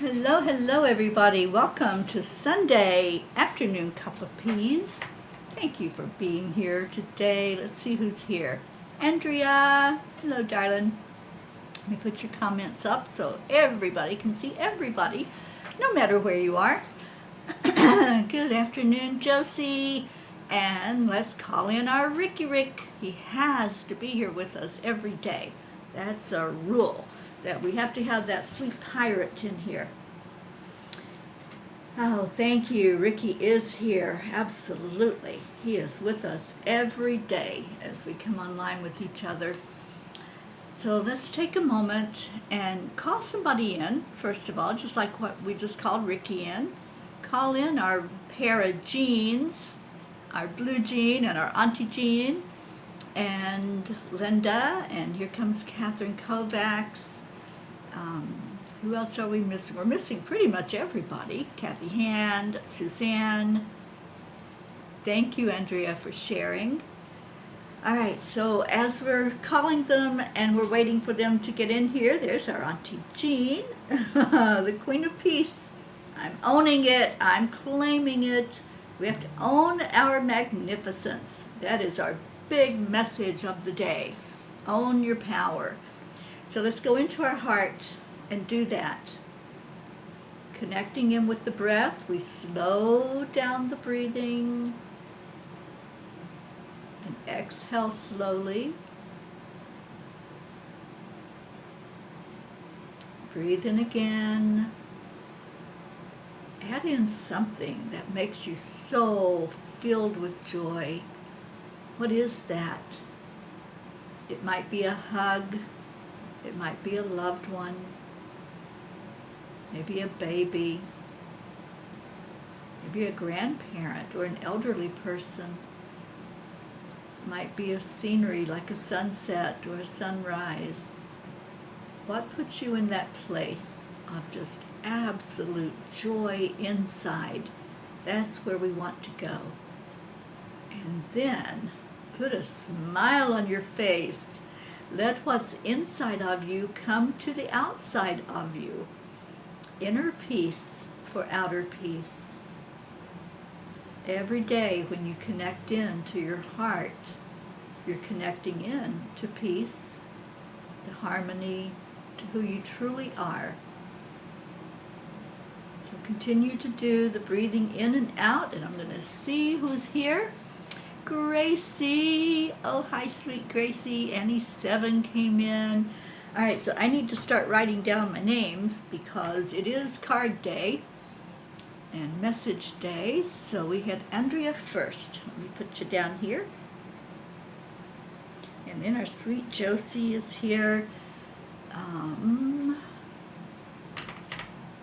Hello, everybody. Welcome to Sunday afternoon cup of peas. Thank you for being here today. Let's see who's here. Andrea. Hello, darling. Let me put your comments up so everybody can see everybody, no matter where you are. Good afternoon, Josie. And let's call in our Rick. He has to be here with us every day. That's a rule, that we have to have that sweet pirate in here. Oh, thank you. Ricky is here. Absolutely. He is with us every day as we come online with each other. So let's take a moment and call somebody in, first of all, just like what we just called Ricky in. Call in our pair of Jeans, our blue Jean and our Auntie Jean, and Linda, and here comes Catherine Kovacs. Who else are we missing? We're missing pretty much everybody. Kathy Hand, Suzanne. Thank you, Andrea, for sharing. All right, so as we're calling them and we're waiting for them to get in here, there's our Auntie Jean, the Queen of Peace. I'm owning it. I'm claiming it. We have to own our magnificence. That is our big message of the day. Own your power. So let's go into our heart and do that. Connecting in with the breath, we slow down the breathing and exhale slowly. Breathe in again. Add in something that makes you so filled with joy. What is that? It might be a hug. It might be a loved one. Maybe a baby. Maybe a grandparent or an elderly person. It might be a scenery like a sunset or a sunrise. What puts you in that place of just absolute joy inside? That's where we want to go. And then put a smile on your face. Let what's inside of you come to the outside of you. Inner peace for outer peace. Every day when you connect in to your heart, you're connecting in to peace, to harmony, to who you truly are. So continue to do the breathing in and out, and I'm going to see who's here. Gracie. Oh, hi, sweet Gracie. Annie 7 came in. All right, so I need to start writing down my names because it is card day and message day. So we had Andrea first. Let me put you down here. And then our sweet Josie is here.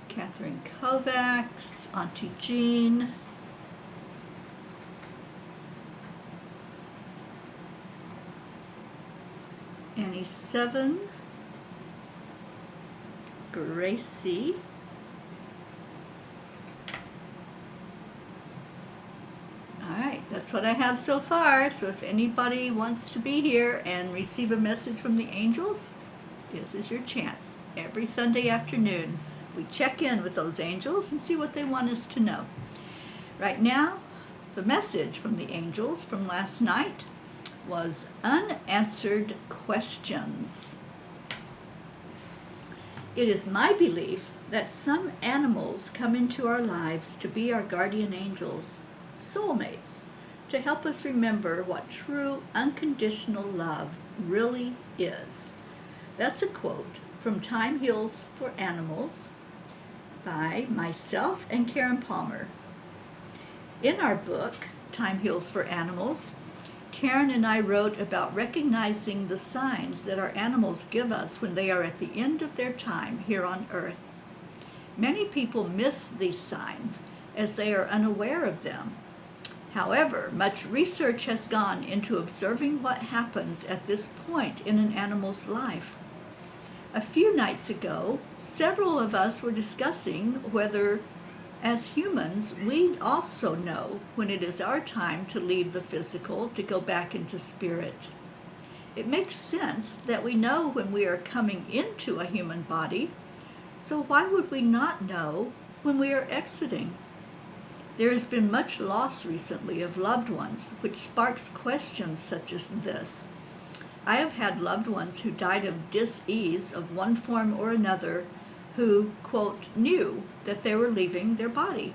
Catherine Kovacs, Auntie Jean. Annie 7. Gracie. All right, that's what I have so far. So if anybody wants to be here and receive a message from the angels, this is your chance. Every Sunday afternoon, we check in with those angels and see what they want us to know. Right now, the message from the angels from last night was unanswered questions. It is my belief that some animals come into our lives to be our guardian angels, soulmates, to help us remember what true unconditional love really is. That's a quote from Time Heals for Animals by myself and Karen Palmer. In our book, Time Heals for Animals, Karen and I wrote about recognizing the signs that our animals give us when they are at the end of their time here on Earth. Many people miss these signs as they are unaware of them. However, much research has gone into observing what happens at this point in an animal's life. A few nights ago, several of us were discussing whether, as humans, we also know when it is our time to leave the physical to go back into spirit. It makes sense that we know when we are coming into a human body, So why would we not know when we are exiting? There has been much loss recently of loved ones, which sparks questions such as this. I have had loved ones who died of dis-ease of one form or another who, quote, knew that they were leaving their body.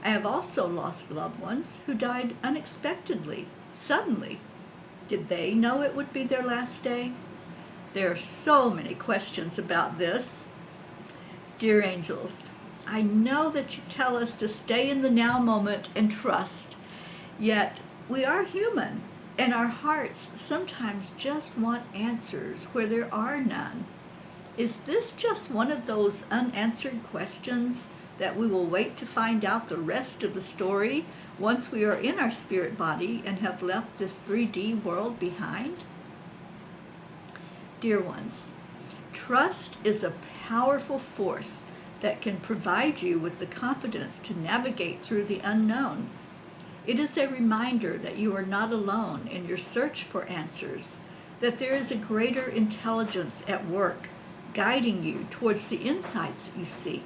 I have also lost loved ones who died unexpectedly, suddenly. Did they know it would be their last day? There are so many questions about this. Dear angels, I know that you tell us to stay in the now moment and trust, yet we are human, and our hearts sometimes just want answers where there are none. Is this just one of those unanswered questions that we will wait to find out the rest of the story once we are in our spirit body and have left this 3D world behind? Dear ones, trust is a powerful force that can provide you with the confidence to navigate through the unknown. It is a reminder that you are not alone in your search for answers, that there is a greater intelligence at work guiding you towards the insights you seek.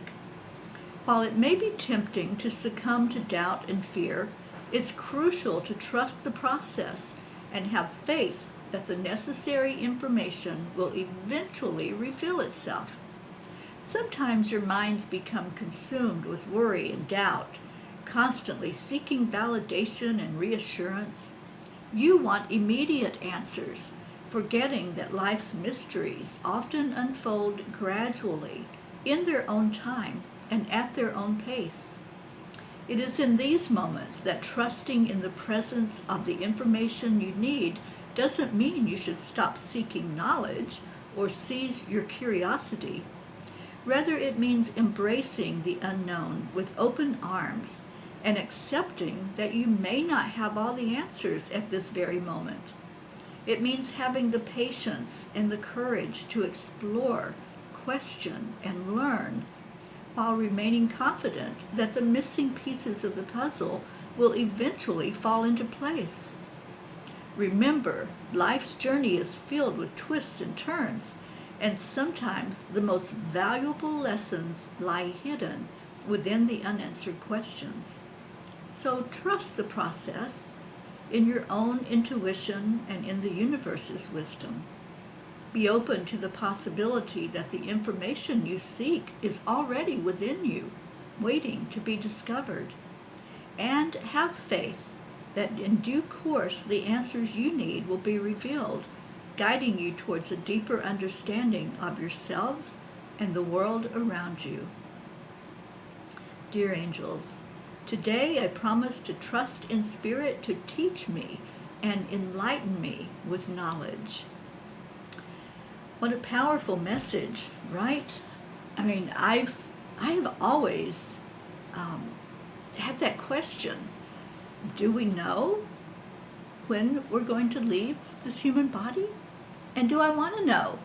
While it may be tempting to succumb to doubt and fear, it's crucial to trust the process and have faith that the necessary information will eventually reveal itself. Sometimes your minds become consumed with worry and doubt, constantly seeking validation and reassurance. You want immediate answers, forgetting that life's mysteries often unfold gradually, in their own time, and at their own pace. It is in these moments that trusting in the presence of the information you need doesn't mean you should stop seeking knowledge or cease your curiosity. Rather, it means embracing the unknown with open arms and accepting that you may not have all the answers at this very moment. It means having the patience and the courage to explore, question, and learn, while remaining confident that the missing pieces of the puzzle will eventually fall into place. Remember, life's journey is filled with twists and turns, and sometimes the most valuable lessons lie hidden within the unanswered questions. So trust the process in your own intuition and in the universe's wisdom. Be open to the possibility that the information you seek is already within you, waiting to be discovered. And have faith that in due course the answers you need will be revealed, guiding you towards a deeper understanding of yourselves and the world around you. Dear angels, today I promise to trust in spirit to teach me and enlighten me with knowledge. What a powerful message, right? I mean, I've always had that question. Do we know when we're going to leave this human body? And do I want to know?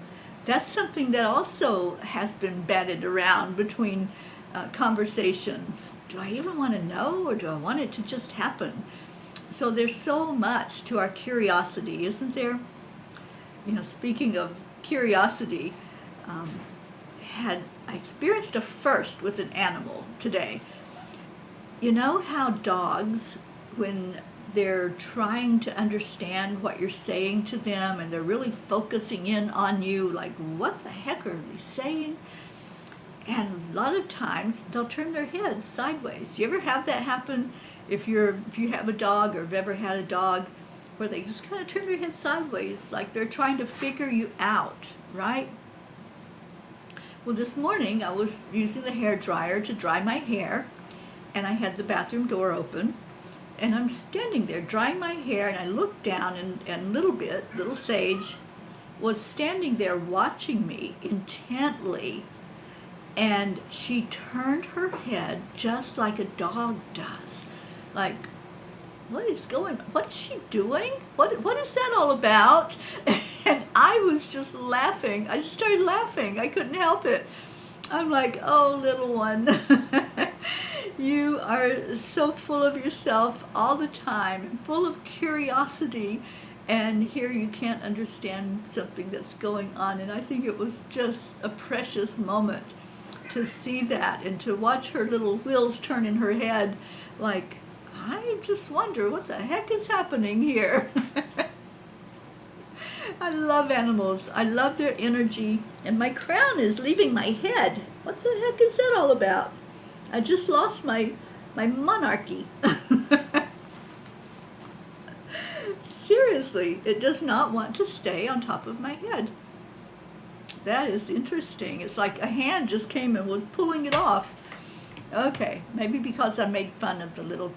That's something that also has been batted around between conversations. Do I even want to know, or do I want it to just happen? So there's so much to our curiosity, isn't there? You know, speaking of curiosity, I experienced a first with an animal today. You know how dogs, when they're trying to understand what you're saying to them and they're really focusing in on you, like, what the heck are they saying? And a lot of times they'll turn their heads sideways. You ever have that happen? If you have a dog or have ever had a dog, where they just kind of turn their head sideways, like they're trying to figure you out, right? Well, this morning I was using the hair dryer to dry my hair, and I had the bathroom door open, and I'm standing there drying my hair, and I looked down, and little Sage was standing there watching me intently, and she turned her head just like a dog does, like, what is she doing? What is that all about? And I was just laughing. I just started laughing. I couldn't help it. I'm like, oh, little one, you are so full of yourself all the time, and full of curiosity, and here you can't understand something that's going on. And I think it was just a precious moment to see that and to watch her little wheels turn in her head like, I just wonder what the heck is happening here. I love animals. I love their energy. And my crown is leaving my head. What the heck is that all about? I just lost my monarchy. Seriously, it does not want to stay on top of my head. That is interesting. It's like a hand just came and was pulling it off. Okay, maybe because I made fun of the little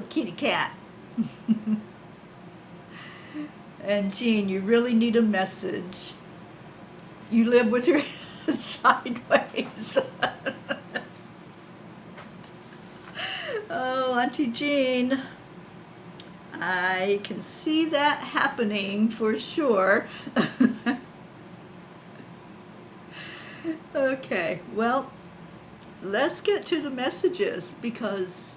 kitty cat. And Jean, you really need a message. You live with your head sideways. Oh, Auntie Jean, I can see that happening for sure. Okay, well, let's get to the messages, because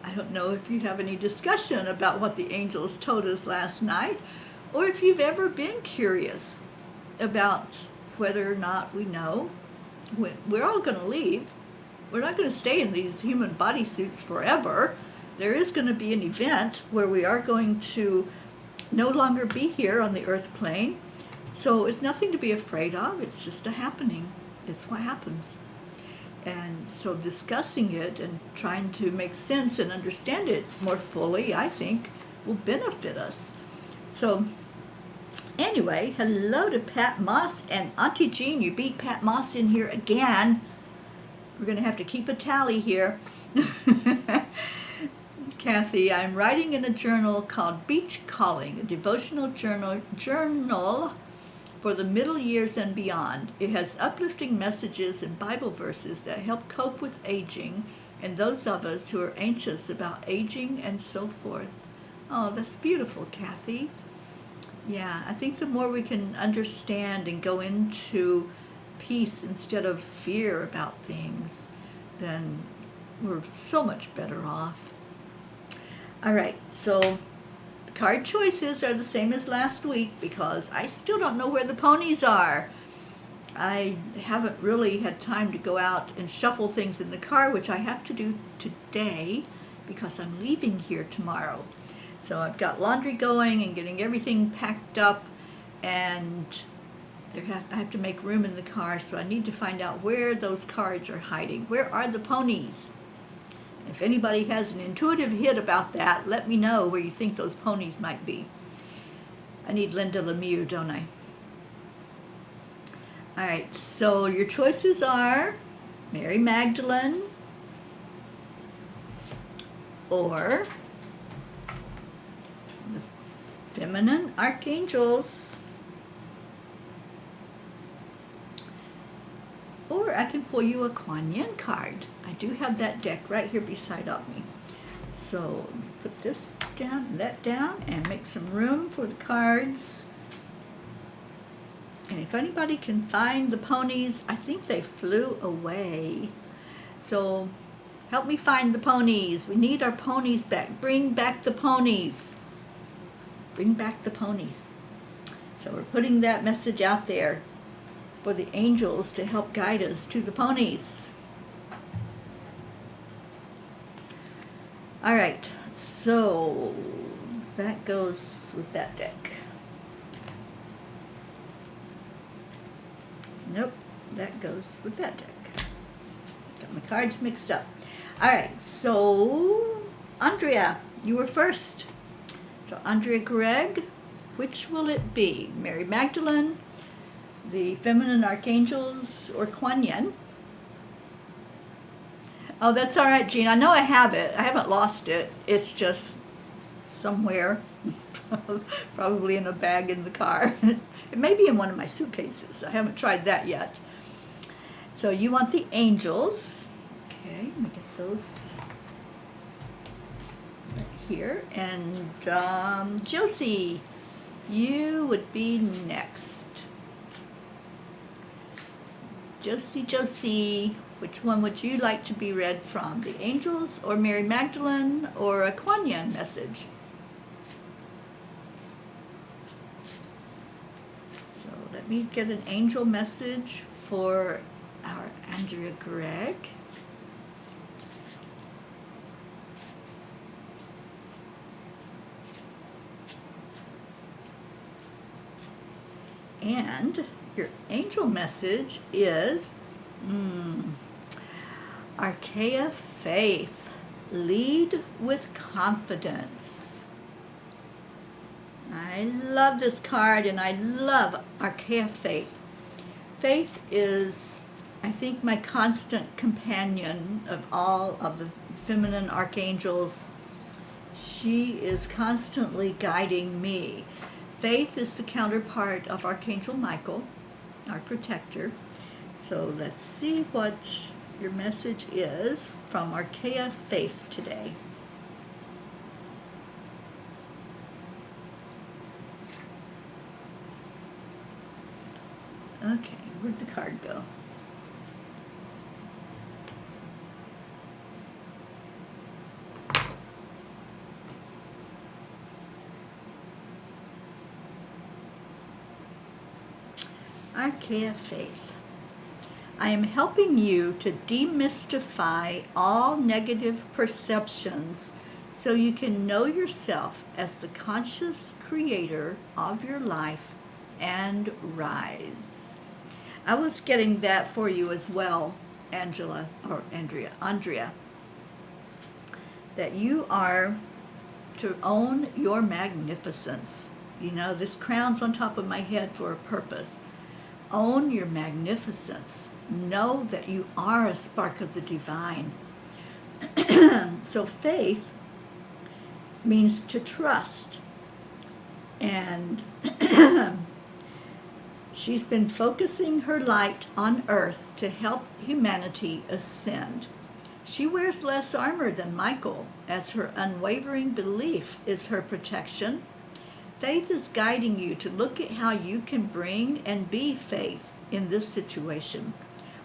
I don't know if you have any discussion about what the angels told us last night, or if you've ever been curious about whether or not we know. We're all going to leave. We're not going to stay in these human bodysuits forever. There is going to be an event where we are going to no longer be here on the earth plane. So it's nothing to be afraid of. It's just a happening. It's what happens. And so discussing it and trying to make sense and understand it more fully, I think, will benefit us. So anyway, hello to Pat Moss and Auntie Jean. You beat Pat Moss in here again. We're going to have to keep a tally here. Kathy, I'm writing in a journal called Beach Calling, a devotional journal for the middle years and beyond. It has uplifting messages and Bible verses that help cope with aging and those of us who are anxious about aging and so forth. Oh, that's beautiful, Kathy. Yeah, I think the more we can understand and go into peace instead of fear about things, then we're so much better off. All right, so card choices are the same as last week because I still don't know where the ponies are. I haven't really had time to go out and shuffle things in the car, which I have to do today because I'm leaving here tomorrow. So I've got laundry going and getting everything packed up, and I have to make room in the car, so I need to find out where those cards are hiding. Where are the ponies? If anybody has an intuitive hit about that, let me know where you think those ponies might be. I need Linda Lemieux, don't I? All right, so your choices are Mary Magdalene or the feminine archangels, or I can pull you a Kuan Yin card. I do have that deck right here beside of me. So let me put this down and that down and make some room for the cards. And if anybody can find the ponies, I think they flew away. So help me find the ponies. We need our ponies back. Bring back the ponies. Bring back the ponies. So we're putting that message out there for the angels to help guide us to the ponies. All right, so that goes with that deck. Nope, that goes with that deck. Got my cards mixed up. All right, so Andrea, you were first. So Andrea Gregg, which will it be? Mary Magdalene, the feminine archangels, or Kuan Yin? Oh, that's all right, Jean. I know I have it. I haven't lost it. It's just somewhere, probably in a bag in the car. It may be in one of my suitcases. I haven't tried that yet. So you want the angels. Okay, let me get those right here. And Josie, you would be next. Josie, which one would you like to be read from? The angels or Mary Magdalene or a Kuan Yin message? So let me get an angel message for our Andrea Gregg. And your angel message is Archaea Faith. Lead with confidence. I love this card, and I love Archaea Faith. Faith is, I think, my constant companion of all of the feminine archangels. She is constantly guiding me. Faith is the counterpart of Archangel Michael, our protector. So let's see what your message is from Archaea Faith today. Okay, where'd the card go? Archaea Faith. I am helping you to demystify all negative perceptions so you can know yourself as the conscious creator of your life and rise. I was getting that for you as well, Andrea, that you are to own your magnificence. You know, this crown's on top of my head for a purpose. Own your magnificence. Know that you are a spark of the divine. So faith means to trust. And she's been focusing her light on earth to help humanity ascend. She wears less armor than Michael, as her unwavering belief is her protection. Faith is guiding you to look at how you can bring and be faith in this situation.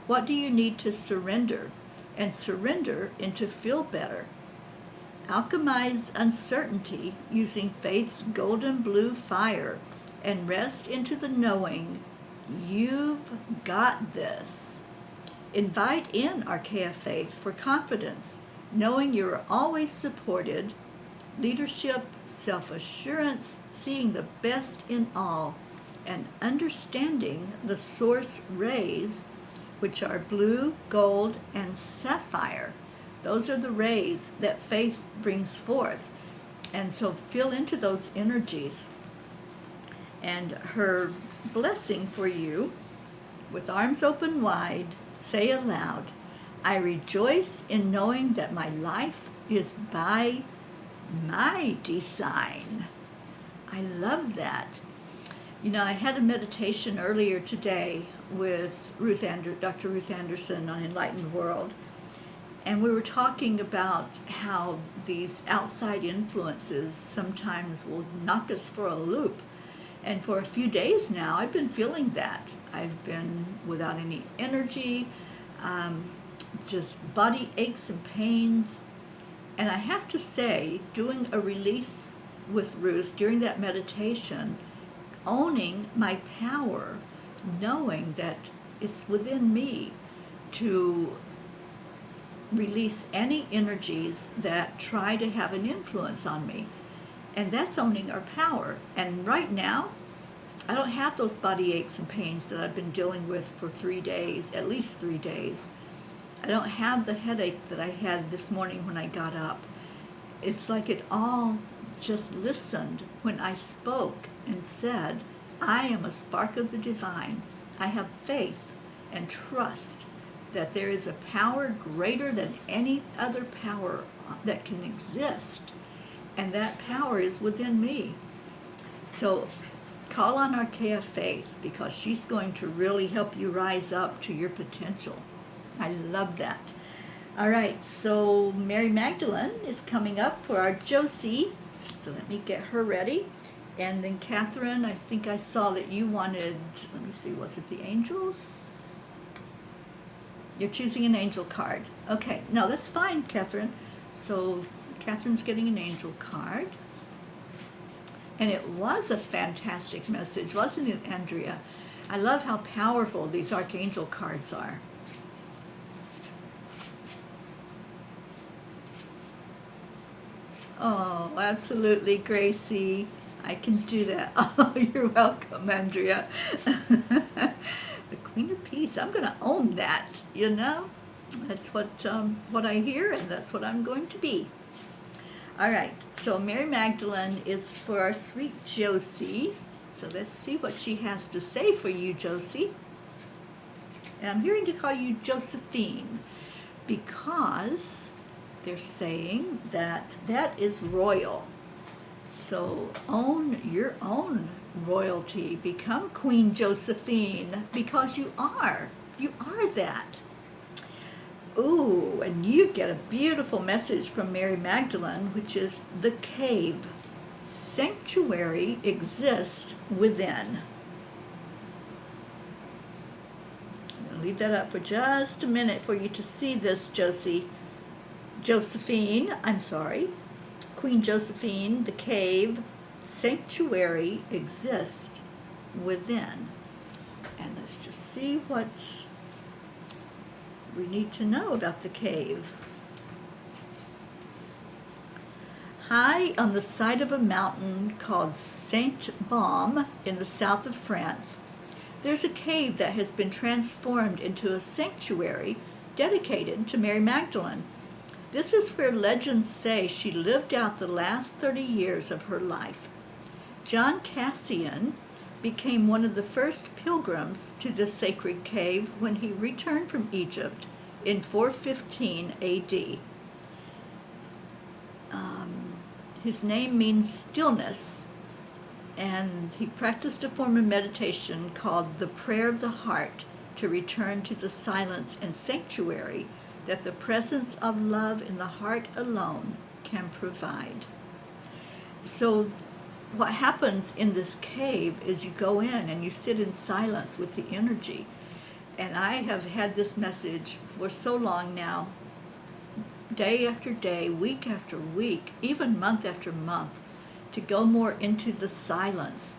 What do you need to surrender? And surrender into feel better. Alchemize uncertainty using faith's golden blue fire and rest into the knowing you've got this. Invite in Archaea Faith for confidence, knowing you're always supported, leadership, self-assurance, seeing the best in all, and understanding the source rays, which are blue, gold, and sapphire. Those are the rays that faith brings forth. And so feel into those energies. And her blessing for you, with arms open wide, say aloud, I rejoice in knowing that my life is by my design. I love that. You know, I had a meditation earlier today with Dr. Ruth Anderson on Enlightened World, and we were talking about how these outside influences sometimes will knock us for a loop. And for a few days now, I've been feeling that. I've been without any energy, just body aches and pains. And I have to say, doing a release with Ruth during that meditation, owning my power, knowing that it's within me to release any energies that try to have an influence on me. And that's owning our power. And right now, I don't have those body aches and pains that I've been dealing with for 3 days, at least 3 days. I don't have the headache that I had this morning when I got up. It's like it all just listened when I spoke and said, I am a spark of the divine. I have faith and trust that there is a power greater than any other power that can exist. And that power is within me. So call on Archaea Faith, because she's going to really help you rise up to your potential. I love that. All right, so Mary Magdalene is coming up for our Josie. So let me get her ready. And then Catherine, I think I saw that you wanted, let me see, was it the angels? You're choosing an angel card. Okay, no, that's fine, Catherine. So Catherine's getting an angel card. And it was a fantastic message, wasn't it, Andrea? I love how powerful these archangel cards are. Oh, absolutely, Gracie. I can do that. Oh, you're welcome, Andrea. The Queen of Peace. I'm going to own that, you know? That's what I hear, and that's what I'm going to be. All right, so Mary Magdalene is for our sweet Josie. So let's see what she has to say for you, Josie. And I'm hearing to call you Josephine because they're saying that that is royal. So own your own royalty. Become Queen Josephine because you are. You are that. Ooh, and you get a beautiful message from Mary Magdalene, which is the cave. Sanctuary exists within. I'm going to leave that up for just a minute for you to see this, Josephine, I'm sorry. Queen Josephine, the cave, sanctuary exists within. And let's just see what we need to know about the cave. High on the side of a mountain called Saint-Baume in the south of France, there's a cave that has been transformed into a sanctuary dedicated to Mary Magdalene. This is where legends say she lived out the last 30 years of her life. John Cassian became one of the first pilgrims to this sacred cave when he returned from Egypt in 415 AD. His name means stillness, and he practiced a form of meditation called the prayer of the heart to return to the silence and sanctuary that the presence of love in the heart alone can provide. So what happens in this cave is you go in and you sit in silence with the energy. And I have had this message for so long now, day after day, week after week, even month after month, to go more into the silence.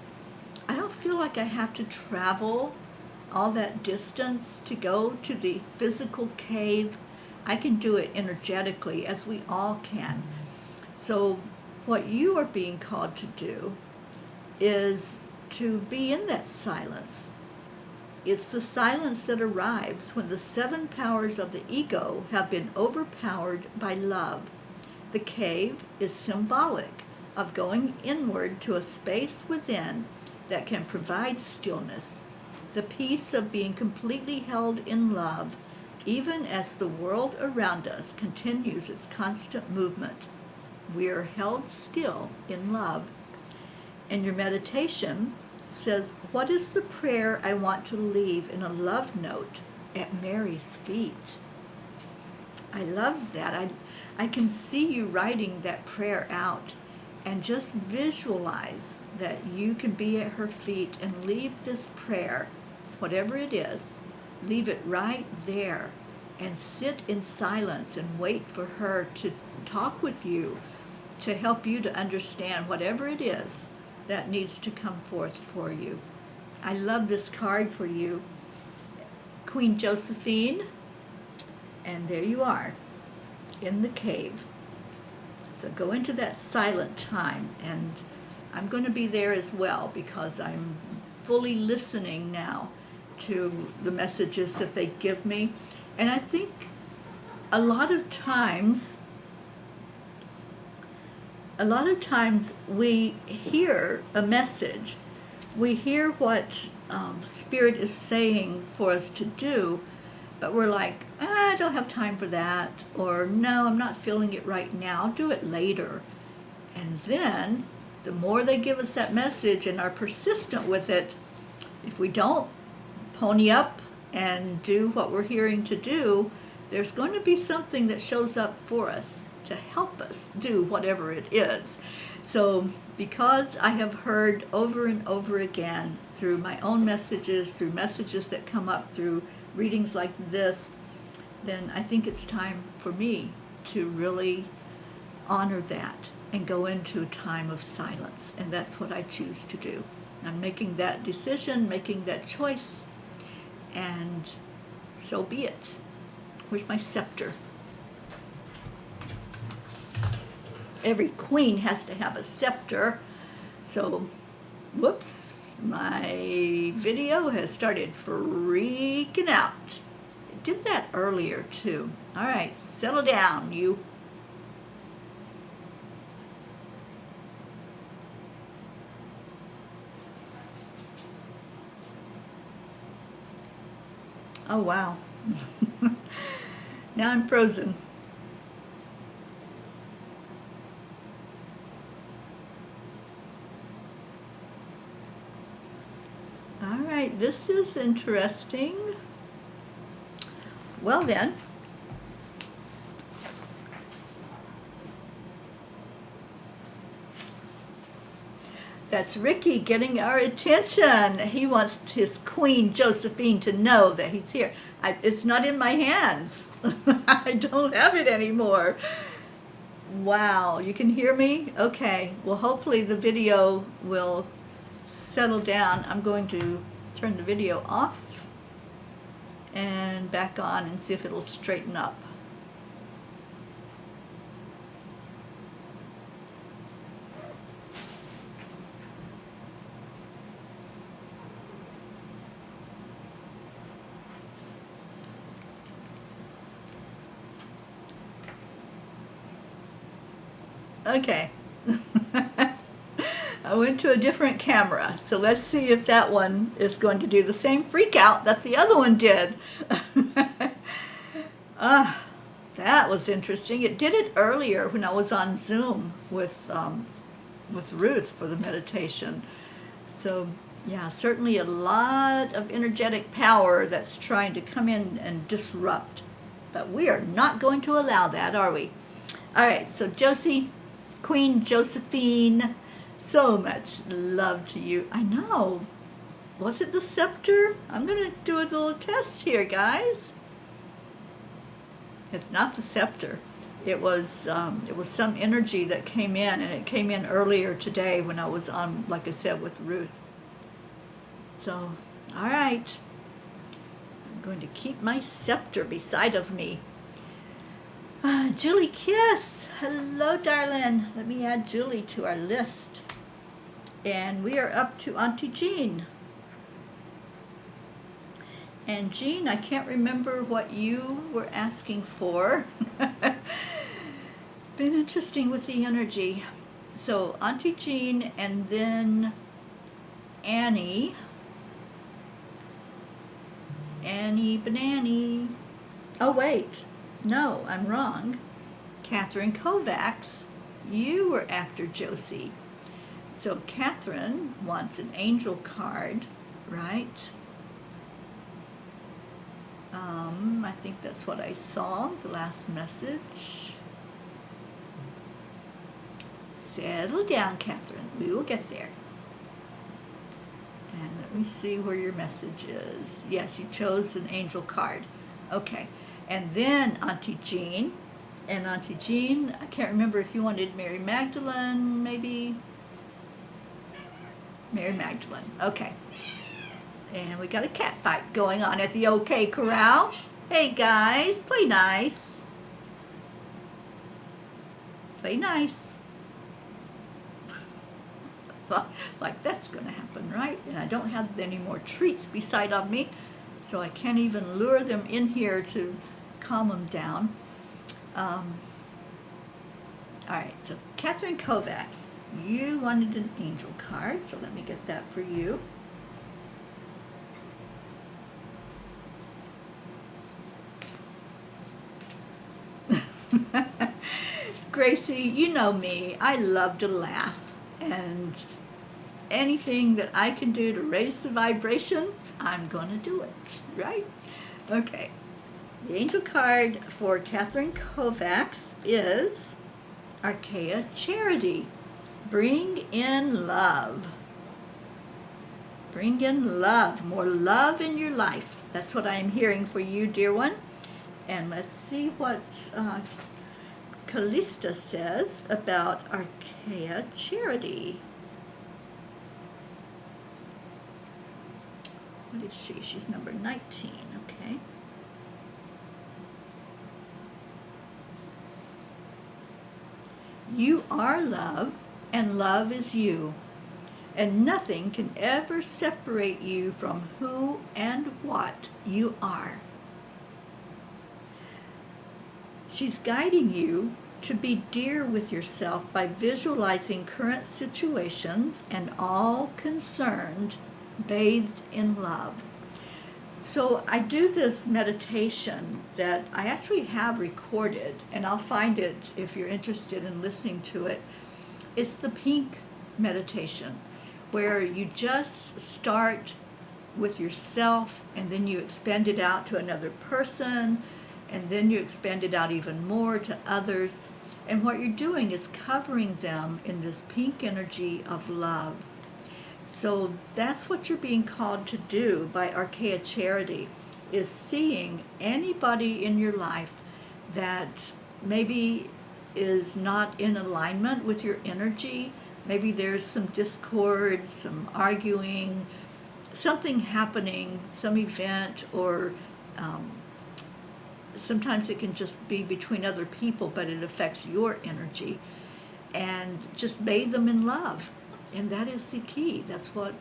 I don't feel like I have to travel all that distance to go to the physical cave. I can do it energetically, as we all can. So what you are being called to do is to be in that silence. It's the silence that arrives when the 7 powers of the ego have been overpowered by love. The cave is symbolic of going inward to a space within that can provide stillness, the peace of being completely held in love, even as the world around us continues its constant movement. We are held still in love. And your meditation says, what is the prayer I want to leave in a love note at Mary's feet? I love that. I can see you writing that prayer out, and just visualize that you can be at her feet and leave this prayer, whatever it is, leave it right there and sit in silence and wait for her to talk with you, to help you to understand whatever it is that needs to come forth for you. I love this card for you, Queen Josephine, and there you are in the cave. So go into that silent time, and I'm going to be there as well because I'm fully listening now to the messages that they give me. And I think a lot of times we hear a message, we hear what Spirit is saying for us to do, but we're like, I don't have time for that, or no, I'm not feeling it right now, I'll do it later. And then the more they give us that message and are persistent with it, if we don't pony up and do what we're hearing to do, there's going to be something that shows up for us to help us do whatever it is. So because I have heard over and over again through my own messages, through messages that come up through readings like this, then I think it's time for me to really honor that and go into a time of silence. And that's what I choose to do. I'm making that decision, making that choice, and so be it. Where's my scepter? every queen has to have a scepter. So, whoops, my video has started freaking out. It did that earlier too. All right, settle down, you. Oh, wow. Now I'm frozen. All right, this is interesting. Well then, that's Ricky getting our attention. He wants his Queen Josephine to know that he's here. It's not in my hands. I don't have it anymore. Wow, you can hear me? Okay, well hopefully the video will settle down. I'm going to turn the video off and back on and see if it'll straighten up. Okay. I went to a different camera, so let's see if that one is going to do the same freak out that the other one did. That was interesting. It did it earlier when I was on Zoom with Ruth for the meditation. So yeah, certainly a lot of energetic power that's trying to come in and disrupt. But we are not going to allow that, are we? All right, so Josie, Queen Josephine, so much love to you. I know. Was it the scepter? I'm going to do a little test here, guys. It's not the scepter. It was some energy that came in, and it came in earlier today when I was on, like I said, with Ruth. So, all right. I'm going to keep my scepter beside of me. Julie Kiss, hello darling. Let me add Julie to our list. And we are up to Auntie Jean. And Jean, I can't remember what you were asking for. Been interesting with the energy. So Auntie Jean and then Annie. Annie Banani. Oh wait. No, I'm wrong. Catherine Kovacs, you were after Josie. So Catherine wants an angel card, right? I think that's what I saw, the last message. Settle down, Catherine. We will get there. And let me see where your message is. Yes, you chose an angel card. Okay. And then Auntie Jean. And Auntie Jean, I can't remember if you wanted Mary Magdalene, maybe. Mary Magdalene. Okay. And we got a cat fight going on at the OK Corral. Hey guys, play nice. Play nice. Like that's going to happen, right? And I don't have any more treats beside of me, so I can't even lure them in here to calm them down. All right, so Catherine Kovacs, you wanted an angel card, so let me get that for you. Gracie, you know me, I love to laugh, and anything that I can do to raise the vibration, I'm going to do it, right? Okay. The angel card for Catherine Kovacs is Archaea Charity. Bring in love. Bring in love. More love in your life. That's what I'm hearing for you, dear one. And let's see what Callista says about Archaea Charity. What is she? She's number 19, okay. You are love, and love is you. And nothing can ever separate you from who and what you are. She's guiding you to be dear with yourself by visualizing current situations and all concerned bathed in love. So I do this meditation that I actually have recorded, and I'll find it if you're interested in listening to it. It's the pink meditation, where you just start with yourself and then you expand it out to another person, and then you expand it out even more to others. And what you're doing is covering them in this pink energy of love. So that's what you're being called to do by Archaea Charity, is seeing anybody in your life that maybe is not in alignment with your energy. Maybe there's some discord, some arguing, something happening, some event, or sometimes it can just be between other people, but it affects your energy. And just bathe them in love. And that is the key. That's what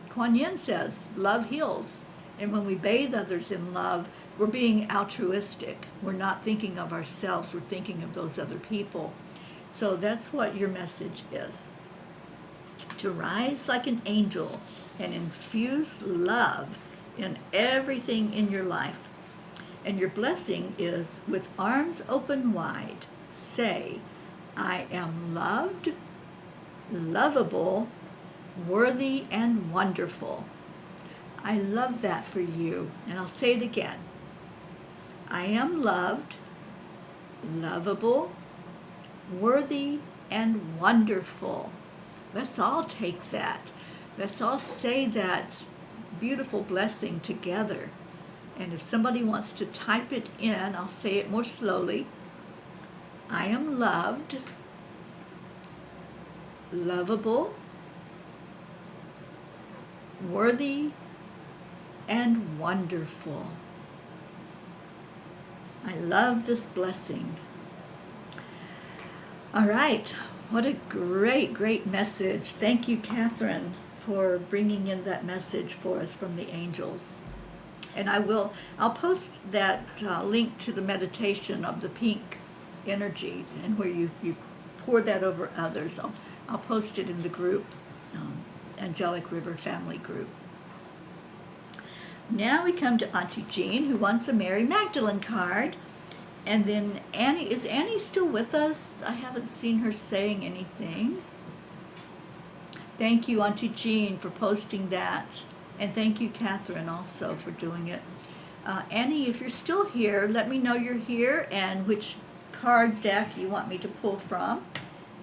Kuan Yin says, love heals. And when we bathe others in love, we're being altruistic. We're not thinking of ourselves, we're thinking of those other people. So that's what your message is. To rise like an angel and infuse love in everything in your life. And your blessing is, with arms open wide, say, I am loved, lovable, worthy, and wonderful. I love that for you. And I'll say it again. I am loved, lovable, worthy, and wonderful. Let's all take that. Let's all say that beautiful blessing together. And if somebody wants to type it in, I'll say it more slowly. I am loved, lovable, worthy, and wonderful. I love this blessing. All right, what a great, great message. Thank you, Catherine, for bringing in that message for us from the angels. And I'll post that link to the meditation of the pink energy, and where you pour that over others. I'll post it in the group, Angelic River Family Group. Now we come to Auntie Jean, who wants a Mary Magdalene card. And then Annie, is Annie still with us? I haven't seen her saying anything. Thank you, Auntie Jean, for posting that. And thank you, Catherine, also for doing it. Annie, if you're still here, let me know you're here and which card deck you want me to pull from.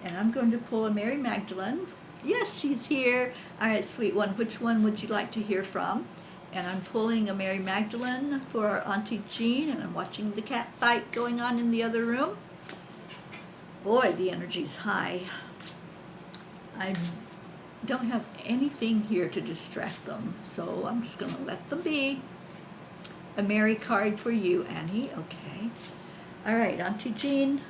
And I'm going to pull a Mary Magdalene. Yes, she's here. All right, sweet one. Which one would you like to hear from? And I'm pulling a Mary Magdalene for our Auntie Jean, and I'm watching the cat fight going on in the other room. Boy, the energy's high. I don't have anything here to distract them, so I'm just going to let them be. A Mary card for you, Annie. Okay. All right, Auntie Jean.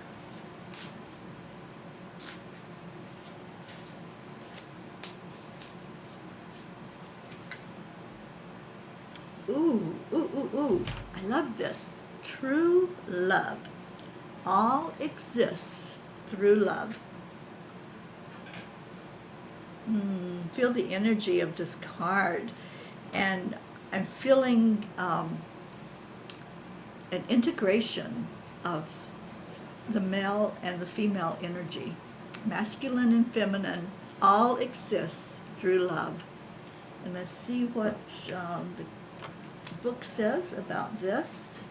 Ooh, ooh, ooh, ooh. I love this. True love. All exists through love. Feel the energy of this card. And I'm feeling an integration of the male and the female energy. Masculine and feminine all exists through love. And let's see what the book says about this.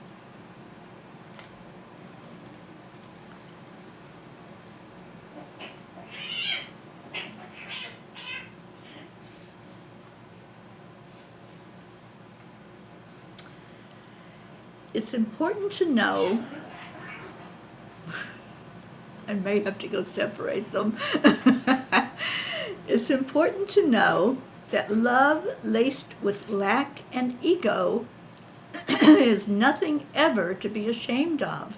It's important to know, I may have to go separate them. It's important to know that love laced with lack and ego is nothing ever to be ashamed of.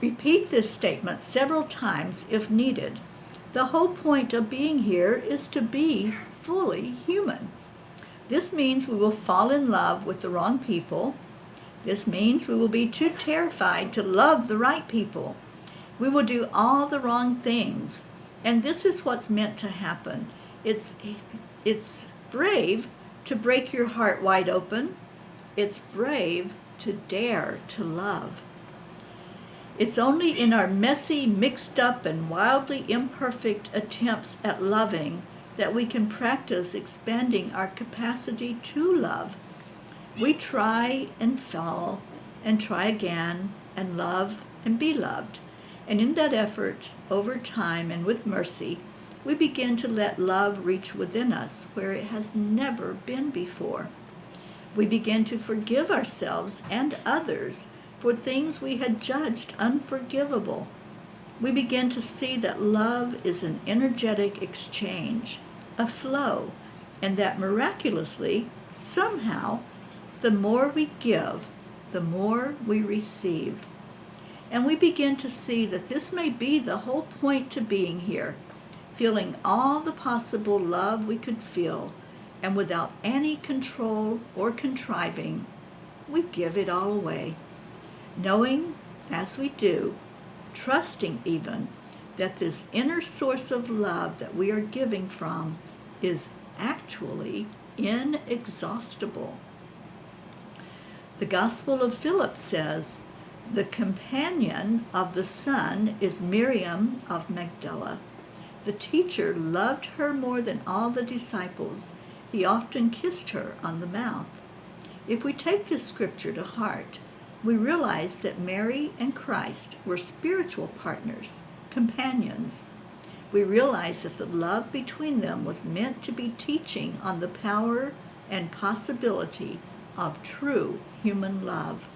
Repeat this statement several times if needed. The whole point of being here is to be fully human. This means we will fall in love with the wrong people. This means we will be too terrified to love the right people. We will do all the wrong things. And this is what's meant to happen. It's brave to break your heart wide open. It's brave to dare to love. It's only in our messy, mixed up, and wildly imperfect attempts at loving that we can practice expanding our capacity to love. We try and fall and try again and love and be loved. And in that effort, over time and with mercy, we begin to let love reach within us where it has never been before. We begin to forgive ourselves and others for things we had judged unforgivable. We begin to see that love is an energetic exchange, a flow, and that miraculously, somehow, the more we give, the more we receive. And we begin to see that this may be the whole point to being here, feeling all the possible love we could feel, and without any control or contriving, we give it all away. Knowing, as we do, trusting even, that this inner source of love that we are giving from is actually inexhaustible. The Gospel of Philip says, "The companion of the Son is Miriam of Magdala. The teacher loved her more than all the disciples. He often kissed her on the mouth." If we take this scripture to heart, we realize that Mary and Christ were spiritual partners, companions. We realize that the love between them was meant to be teaching on the power and possibility of true human love.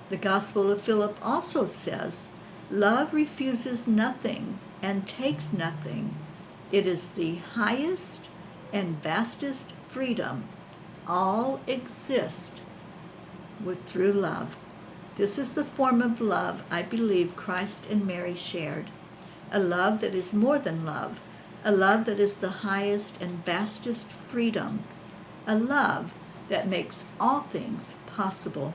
The Gospel of Philip also says, "Love refuses nothing and takes nothing. It is the highest and vastest freedom. All exist through love." This is the form of love I believe Christ and Mary shared. A love that is more than love. A love that is the highest and vastest freedom. A love that makes all things possible.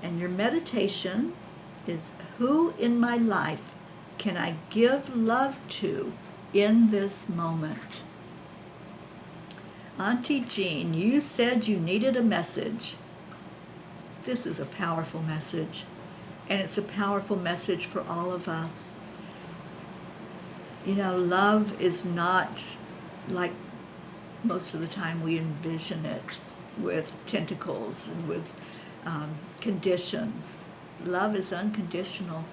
And your meditation is, who in my life can I give love to in this moment? Auntie Jean, you said you needed a message. This is a powerful message, and it's a powerful message for all of us. You know, love is not like most of the time we envision it, with tentacles and with conditions. Love is unconditional,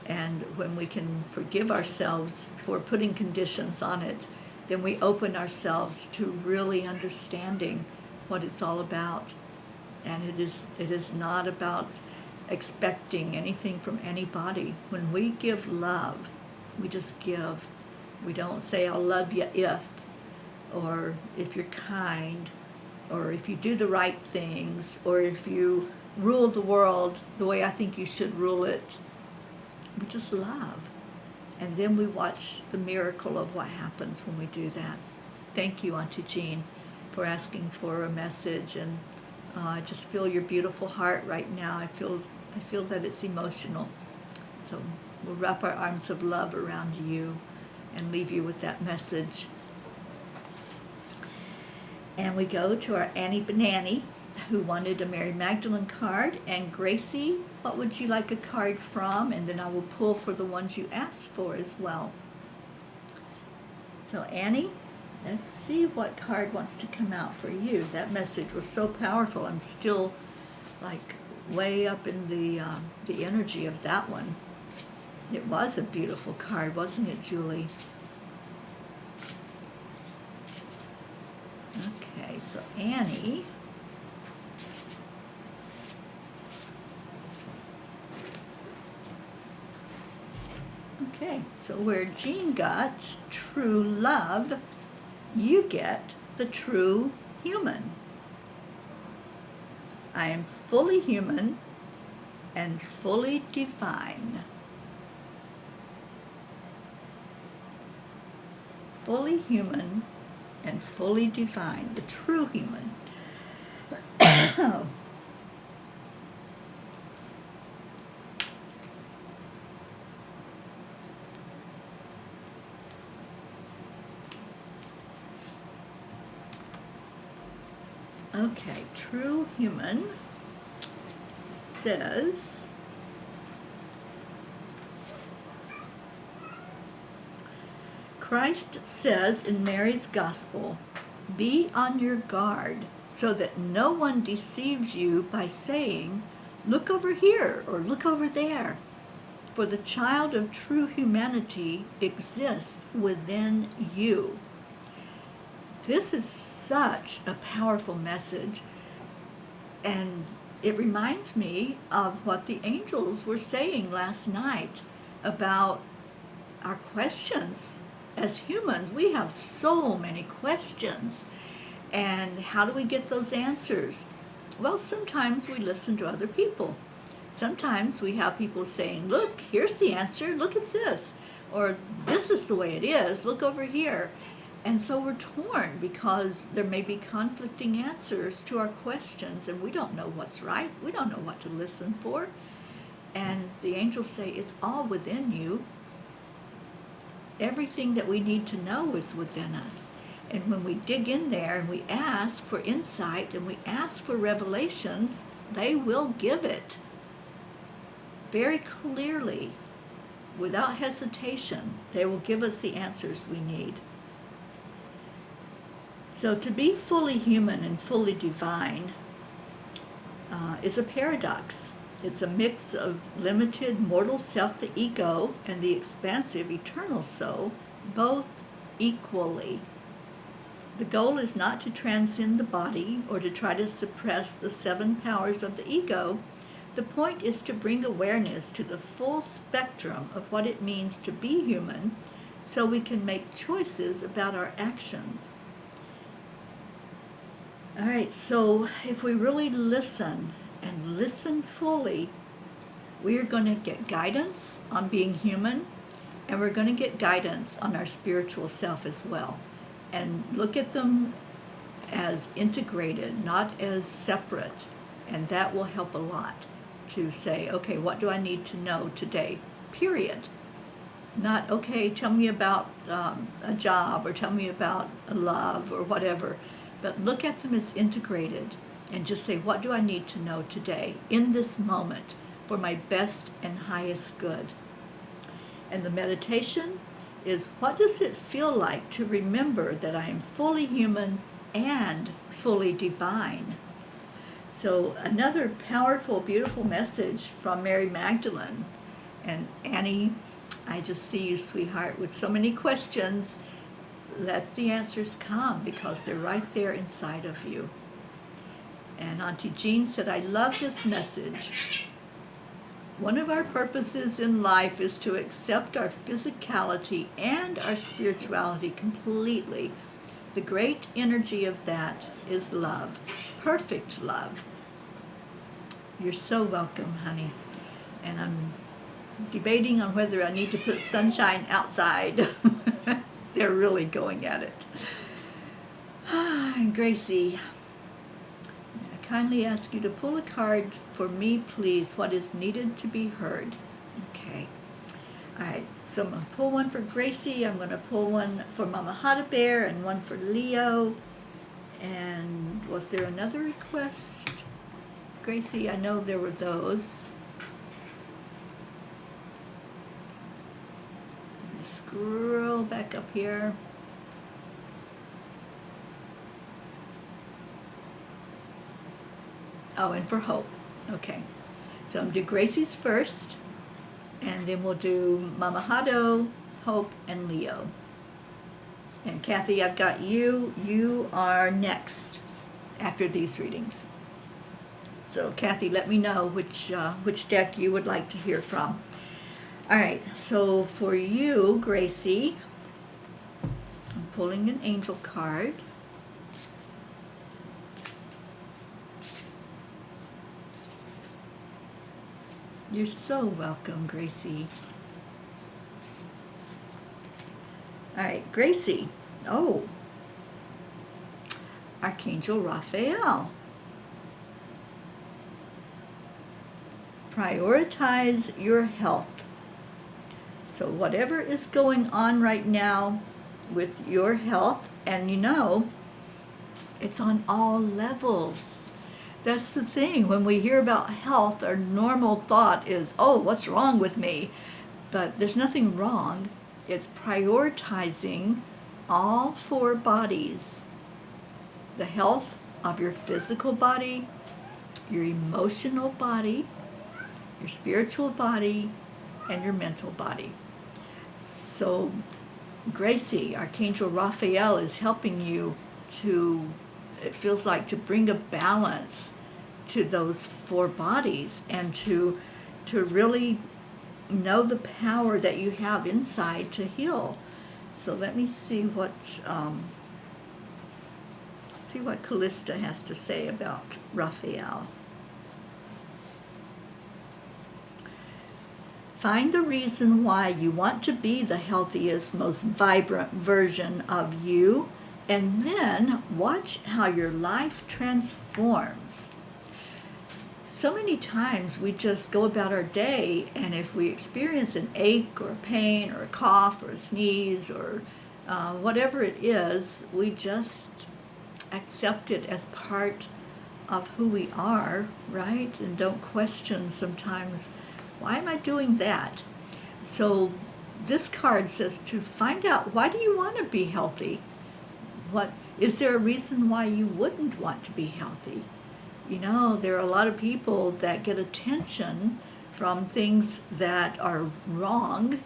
and when we can forgive ourselves for putting conditions on it, then we open ourselves to really understanding what it's all about. And it is not about expecting anything from anybody. When we give love, we just give. We don't say, "I'll love you if," or "if you're kind," or "if you do the right things," or "if you rule the world the way I think you should rule it." We just love. And then we watch the miracle of what happens when we do that. Thank you, Auntie Jean, for asking for a message. And I just feel your beautiful heart right now. I feel that it's emotional. So we'll wrap our arms of love around you and leave you with that message. And we go to our Annie Banani, who wanted a Mary Magdalene card. And Gracie, what would you like a card from? And then I will pull for the ones you asked for as well. So Annie, let's see what card wants to come out for you. That message was so powerful. I'm still like way up in the energy of that one. It was a beautiful card, wasn't it, Julie? Okay, so Annie. Okay, so where Jean got true love, you get the true human. I am fully human, and fully divine. Fully human and fully divine, the true human. Okay, true human says, Christ says in Mary's Gospel, be on your guard so that no one deceives you by saying, look over here or look over there. For the child of true humanity exists within you. This is such a powerful message, and it reminds me of what the angels were saying last night about our questions. As humans, we have so many questions, and how do we get those answers? Well, sometimes we listen to other people. Sometimes we have people saying, look, here's the answer, look at this, or this is the way it is, look over here. And so we're torn because there may be conflicting answers to our questions, and we don't know what's right. We don't know what to listen for. And the angels say it's all within you. Everything that we need to know is within us. And when we dig in there and we ask for insight and we ask for revelations, they will give it very clearly, without hesitation. They will give us the answers we need. So to be fully human and fully divine is a paradox. It's a mix of limited mortal self, the ego, and the expansive eternal soul, both equally. The goal is not to transcend the body or to try to suppress the 7 powers of the ego. The point is to bring awareness to the full spectrum of what it means to be human so we can make choices about our actions. All right, so if we really listen and listen fully, we are going to get guidance on being human, and we're going to get guidance on our spiritual self as well. And look at them as integrated, not as separate. And that will help a lot to say, okay, what do I need to know today? Period. Not, okay, tell me about a job, or tell me about a love, or whatever. But look at them as integrated and just say, what do I need to know today, in this moment, for my best and highest good? And the meditation is, what does it feel like to remember that I am fully human and fully divine? So another powerful, beautiful message from Mary Magdalene. And Annie, I just see you, sweetheart, with so many questions. Let the answers come, because they're right there inside of you. And Auntie Jean said, I love this message. One of our purposes in life is to accept our physicality and our spirituality completely. The great energy of that is love, perfect love. You're so welcome, honey. And I'm debating on whether I need to put sunshine outside. They're really going at it. And Gracie, I kindly ask you to pull a card for me, please. What is needed to be heard? Okay. All right. So I'm going to pull one for Gracie. I'm going to pull one for Mama Hada Bear and one for Leo. And was there another request? Gracie, I know there were those. Scroll back up here. Oh, and for Hope. Okay. So I'm going to do Gracie's first, and then we'll do Mama Hado, Hope, and Leo. And Kathy, I've got you. You are next after these readings. So Kathy, let me know which deck you would like to hear from. All right, so for you, Gracie, I'm pulling an angel card. You're so welcome, Gracie. All right, Gracie. Oh, Archangel Raphael. Prioritize your health. So whatever is going on right now with your health, and it's on all levels. That's the thing. When we hear about health, our normal thought is, oh, what's wrong with me? But there's nothing wrong. It's prioritizing all four bodies: the health of your physical body, your emotional body, your spiritual body, and your mental body. So Gracie, Archangel Raphael is helping you to, it feels like, to bring a balance to those four bodies, and to really know the power that you have inside to heal. So let me see what Callista has to say about Raphael. Find the reason why you want to be the healthiest, most vibrant version of you, and then watch how your life transforms. So many times we just go about our day, and if we experience an ache or a pain or a cough or a sneeze or whatever it is, we just accept it as part of who we are, right? And don't question sometimes, why am I doing that? So this card says to find out, why do you want to be healthy? What is there a reason why you wouldn't want to be healthy? There are a lot of people that get attention from things that are wrong,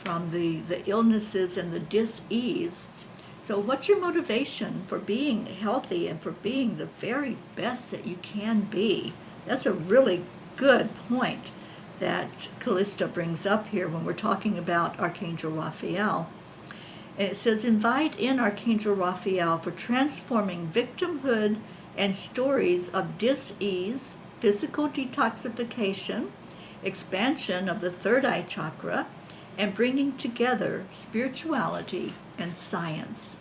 from the illnesses and the dis-ease. So what's your motivation for being healthy and for being the very best that you can be? That's a really good point that Callista brings up here when we're talking about Archangel Raphael. And it says, invite in Archangel Raphael for transforming victimhood and stories of dis-ease, physical detoxification, expansion of the third eye chakra, and bringing together spirituality and science.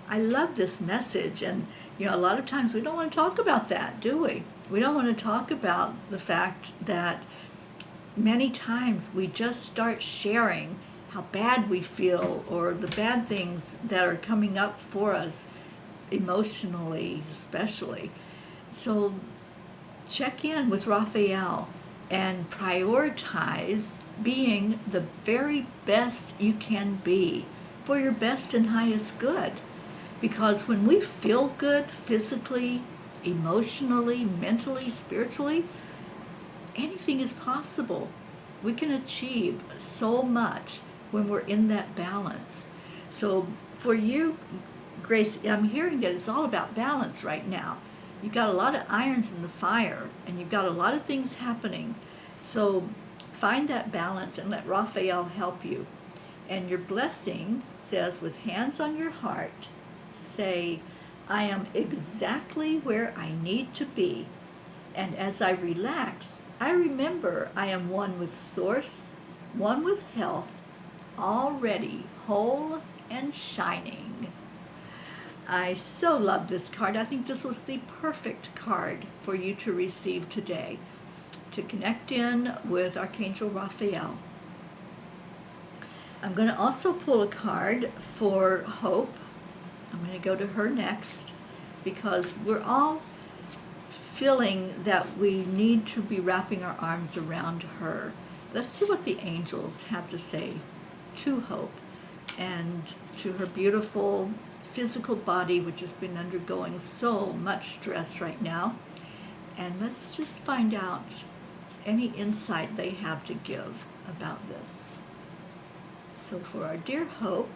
I love this message, and a lot of times we don't want to talk about that, do we? We don't want to talk about the fact that many times we just start sharing how bad we feel, or the bad things that are coming up for us emotionally, especially. So check in with Raphael and prioritize being the very best you can be for your best and highest good. Because when we feel good physically, emotionally, mentally, spiritually, anything is possible. We can achieve so much when we're in that balance. So for you, Grace, I'm hearing that it's all about balance right now. You've got a lot of irons in the fire, and you've got a lot of things happening. So find that balance and let Raphael help you. And your blessing says, with hands on your heart, say, I am exactly where I need to be. And as I relax, I remember I am one with Source, one with health, already whole and shining. I so love this card. I think this was the perfect card for you to receive today, to connect in with Archangel Raphael. I'm going to also pull a card for Hope. I'm going to go to her next, because we're all feeling that we need to be wrapping our arms around her. Let's see what the angels have to say to Hope and to her beautiful physical body, which has been undergoing so much stress right now. And let's just find out any insight they have to give about this. So for our dear Hope,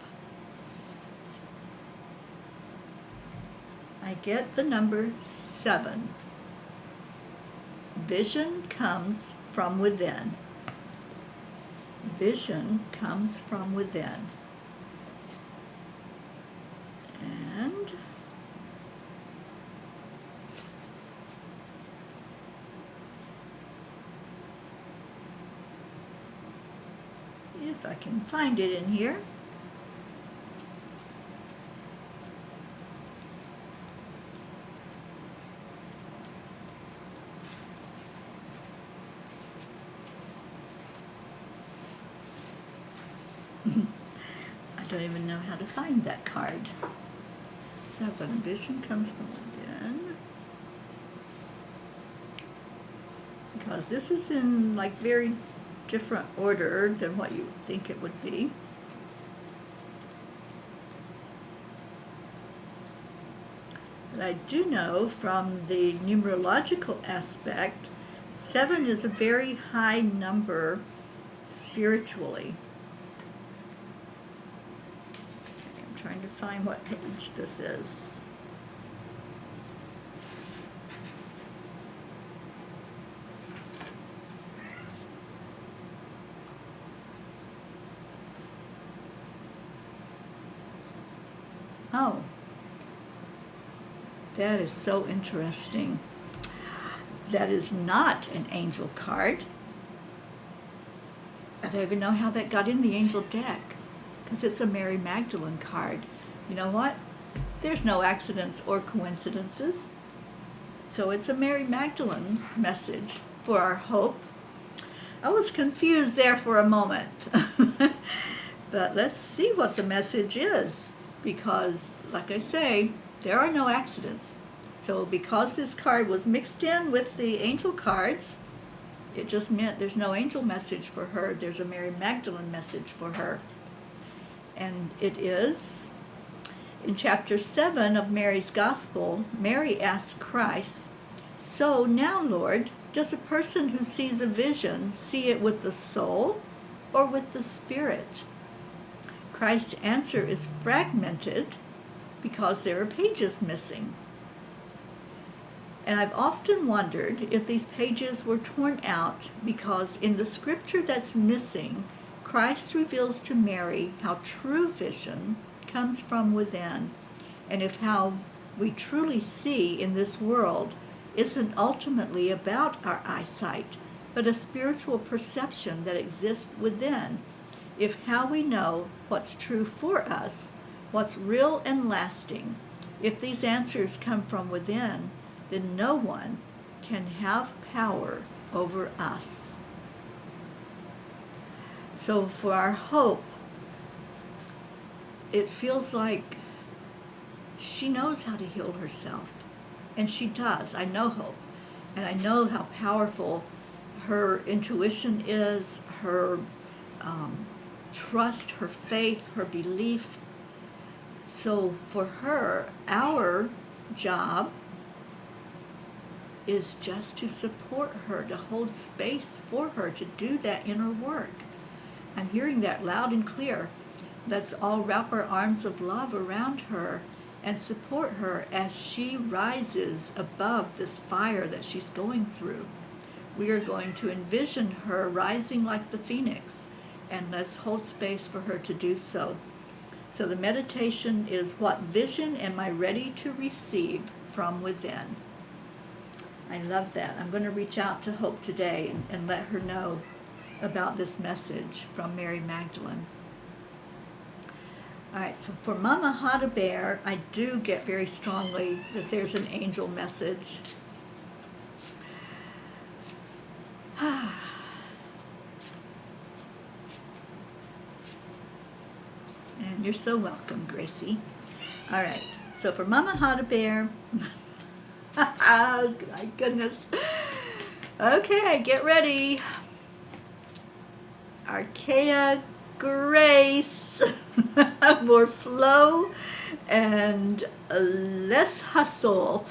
I get the number 7. Vision comes from within. Vision comes from within. And if I can find it in here. I don't even know how to find that card. 7. Vision comes from within. Because this is in like very different order than what you would think it would be. But I do know from the numerological aspect, 7 is a very high number spiritually. Okay, I'm trying to find what page this is. Oh, that is so interesting. That is not an angel card. I don't even know how that got in the angel deck, because it's a Mary Magdalene card. You know what? There's no accidents or coincidences. So it's a Mary Magdalene message for our hope. I was confused there for a moment. But let's see what the message is, because, like I say, there are no accidents. So because this card was mixed in with the angel cards, it just meant there's no angel message for her. There's a Mary Magdalene message for her. And it is, in chapter 7 of Mary's Gospel, Mary asks Christ, "So now, Lord, does a person who sees a vision see it with the soul or with the spirit?" Christ's answer is fragmented because there are pages missing. And I've often wondered if these pages were torn out because in the scripture that's missing, Christ reveals to Mary how true vision comes from within, and if how we truly see in this world isn't ultimately about our eyesight, but a spiritual perception that exists within. If how we know what's true for us, what's real and lasting, if these answers come from within, then no one can have power over us. So for our hope, it feels like she knows how to heal herself. And she does. I know Hope. And I know how powerful her intuition is, her trust, her faith, her belief. So for her, our job is just to support her, to hold space for her, to do that inner work. I'm hearing that loud and clear. Let's all wrap our arms of love around her and support her as she rises above this fire that she's going through. We are going to envision her rising like the phoenix, and let's hold space for her to do so. So the meditation is, what vision am I ready to receive from within? I love that. I'm going to reach out to Hope today and let her know about this message from Mary Magdalene. All right, so for Mama Hada Bear, I do get very strongly that there's an angel message. And you're so welcome, Gracie. All right, so for Mama Hada Bear, oh my goodness. Okay, get ready. Archaea Grace, more flow and less hustle.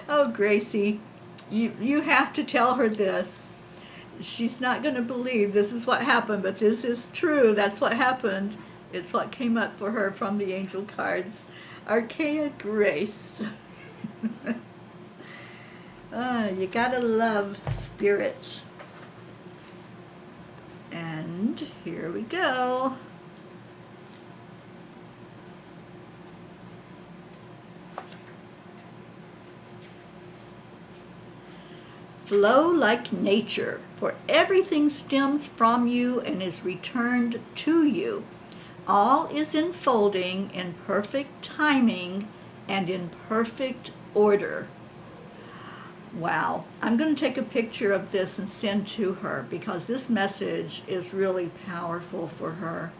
Oh, Gracie, you have to tell her this. She's not going to believe this is what happened, but this is true. That's what happened. It's what came up for her from the angel cards. Archaea Grace. You gotta love spirit. And here we go. flow like nature, for everything stems from you and is returned to you. All is unfolding in perfect timing and in perfect order. Wow. I'm going to take a picture of this and send to her because this message is really powerful for her.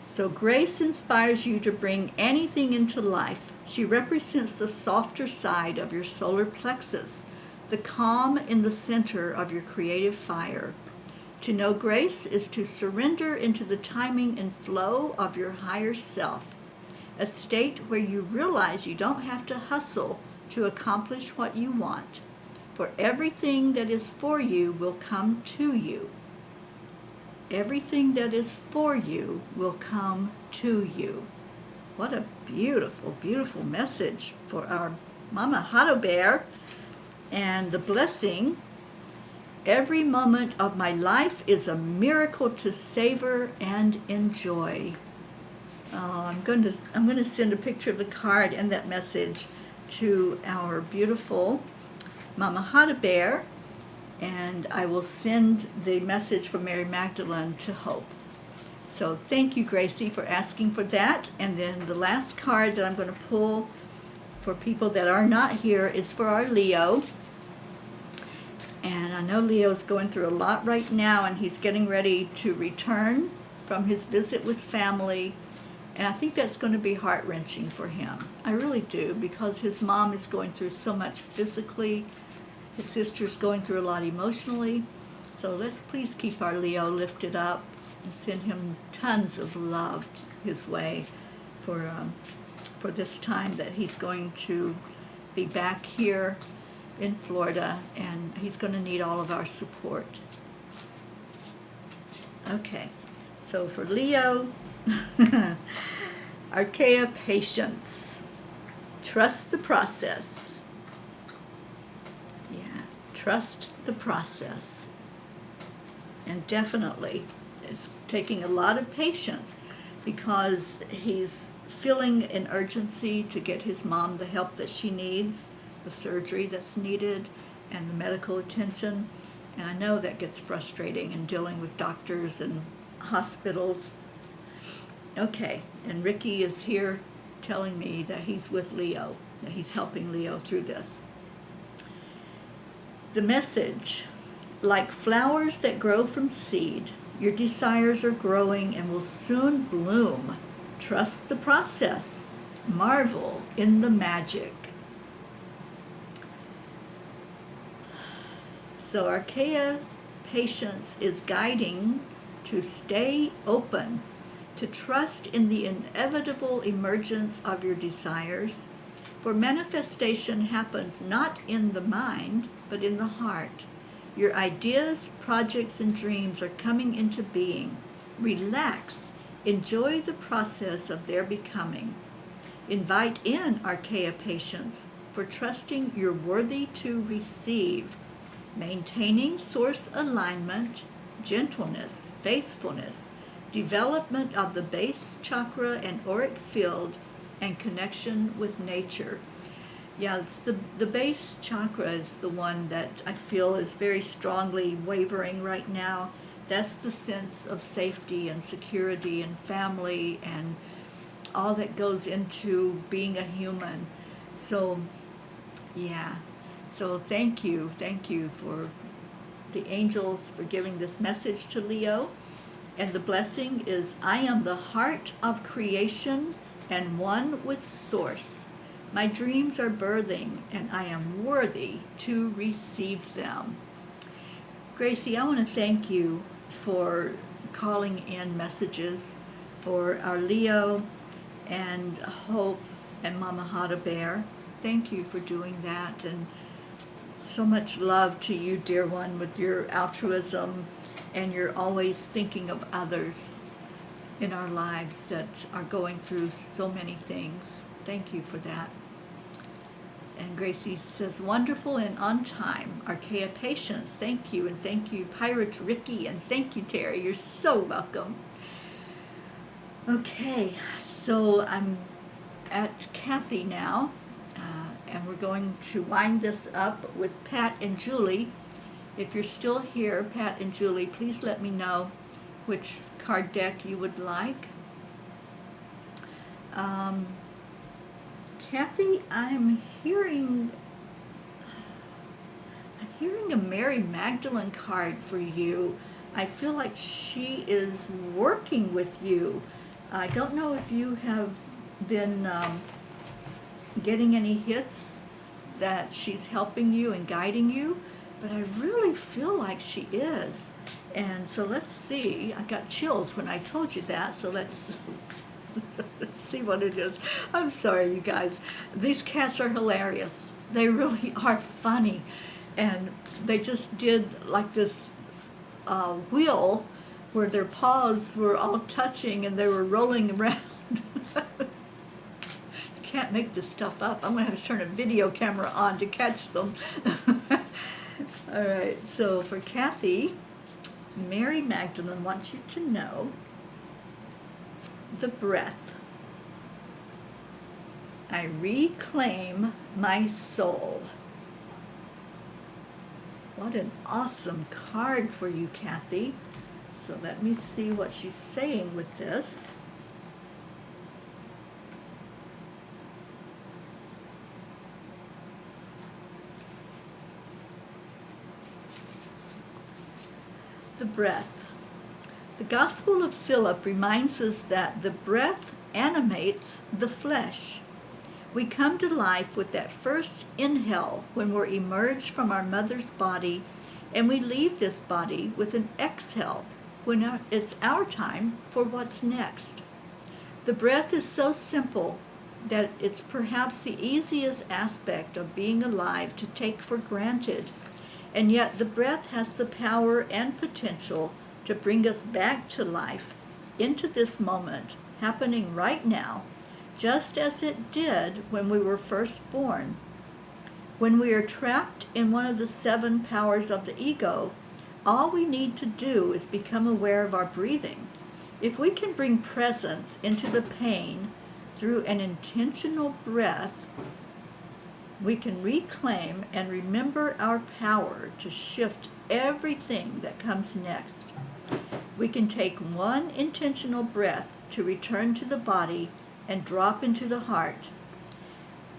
So grace inspires you to bring anything into life. She represents the softer side of your solar plexus, the calm in the center of your creative fire. To know grace is to surrender into the timing and flow of your higher self, a state where you realize you don't have to hustle to accomplish what you want, for everything that is for you will come to you. Everything that is for you will come to you. What a beautiful, beautiful message for our Mama Hado Bear. And the blessing, every moment of my life is a miracle to savor and enjoy. I'm going to send a picture of the card and that message to our beautiful Mama Hado Bear, and I will send the message from Mary Magdalene to Hope. So thank you, Gracie, for asking for that. And then the last card that I'm going to pull for people that are not here is for our Leo. And I know Leo's going through a lot right now, and he's getting ready to return from his visit with family. And I think that's going to be heart-wrenching for him. I really do, because his mom is going through so much physically. His sister's going through a lot emotionally. So let's please keep our Leo lifted up and send him tons of love his way for this time that he's going to be back here in Florida, and he's going to need all of our support. Okay, so for Leo, Archaea Patience. Trust the process. Yeah, trust the process. And definitely, it's taking a lot of patience because he's feeling an urgency to get his mom the help that she needs, the surgery that's needed, and the medical attention. And I know that gets frustrating in dealing with doctors and hospitals. Okay, and Ricky is here telling me that he's with Leo, that he's helping Leo through this. The message, like flowers that grow from seed, your desires are growing and will soon bloom. Trust the process. Marvel in the magic. So Archaea Patience is guiding to stay open, to trust in the inevitable emergence of your desires, for manifestation happens not in the mind, but in the heart. Your ideas, projects, and dreams are coming into being. Relax. Enjoy the process of their becoming. Invite in Archaea Patience for trusting you're worthy to receive. Maintaining source alignment, gentleness, faithfulness, development of the base chakra and auric field, and connection with nature. Yeah, it's the base chakra is the one that I feel is very strongly wavering right now. That's the sense of safety and security and family and all that goes into being a human. So, yeah. So thank you for the angels for giving this message to Leo. And the blessing is, I am the heart of creation and one with Source. My dreams are birthing, and I am worthy to receive them. Gracie, I want to thank you for calling in messages for our Leo and Hope and Mama Hado Bear. Thank you for doing that, and so much love to you, dear one, with your altruism, and you're always thinking of others in our lives that are going through so many things. Thank you for that. And Gracie says, wonderful and on time. Archaea Patience, thank you. And thank you, Pirate Ricky, and thank you, Terry. You're so welcome. Okay, so I'm at Kathy now, and we're going to wind this up with Pat and Julie. If you're still here, Pat and Julie, please let me know which card deck you would like. Kathy, I'm hearing a Mary Magdalene card for you. I feel like she is working with you. I don't know if you have been getting any hits that she's helping you and guiding you, but I really feel like she is. And so let's see. I got chills when I told you that, so let's see what it is. I'm sorry, you guys. These cats are hilarious. They really are funny. And they just did like this wheel where their paws were all touching and they were rolling around. You can't make this stuff up. I'm going to have to turn a video camera on to catch them. All right, so for Kathy, Mary Magdalene wants you to know the breath. I reclaim my soul. What an awesome card for you, Kathy. So let me see what she's saying with this. The breath. The Gospel of Philip reminds us that the breath animates the flesh. We come to life with that first inhale when we're emerged from our mother's body, and we leave this body with an exhale when it's our time for what's next. The breath is so simple that it's perhaps the easiest aspect of being alive to take for granted, and yet the breath has the power and potential to bring us back to life, into this moment, happening right now, just as it did when we were first born. When we are trapped in one of the 7 powers of the ego, all we need to do is become aware of our breathing. If we can bring presence into the pain through an intentional breath, we can reclaim and remember our power to shift everything that comes next. We can take one intentional breath to return to the body and drop into the heart.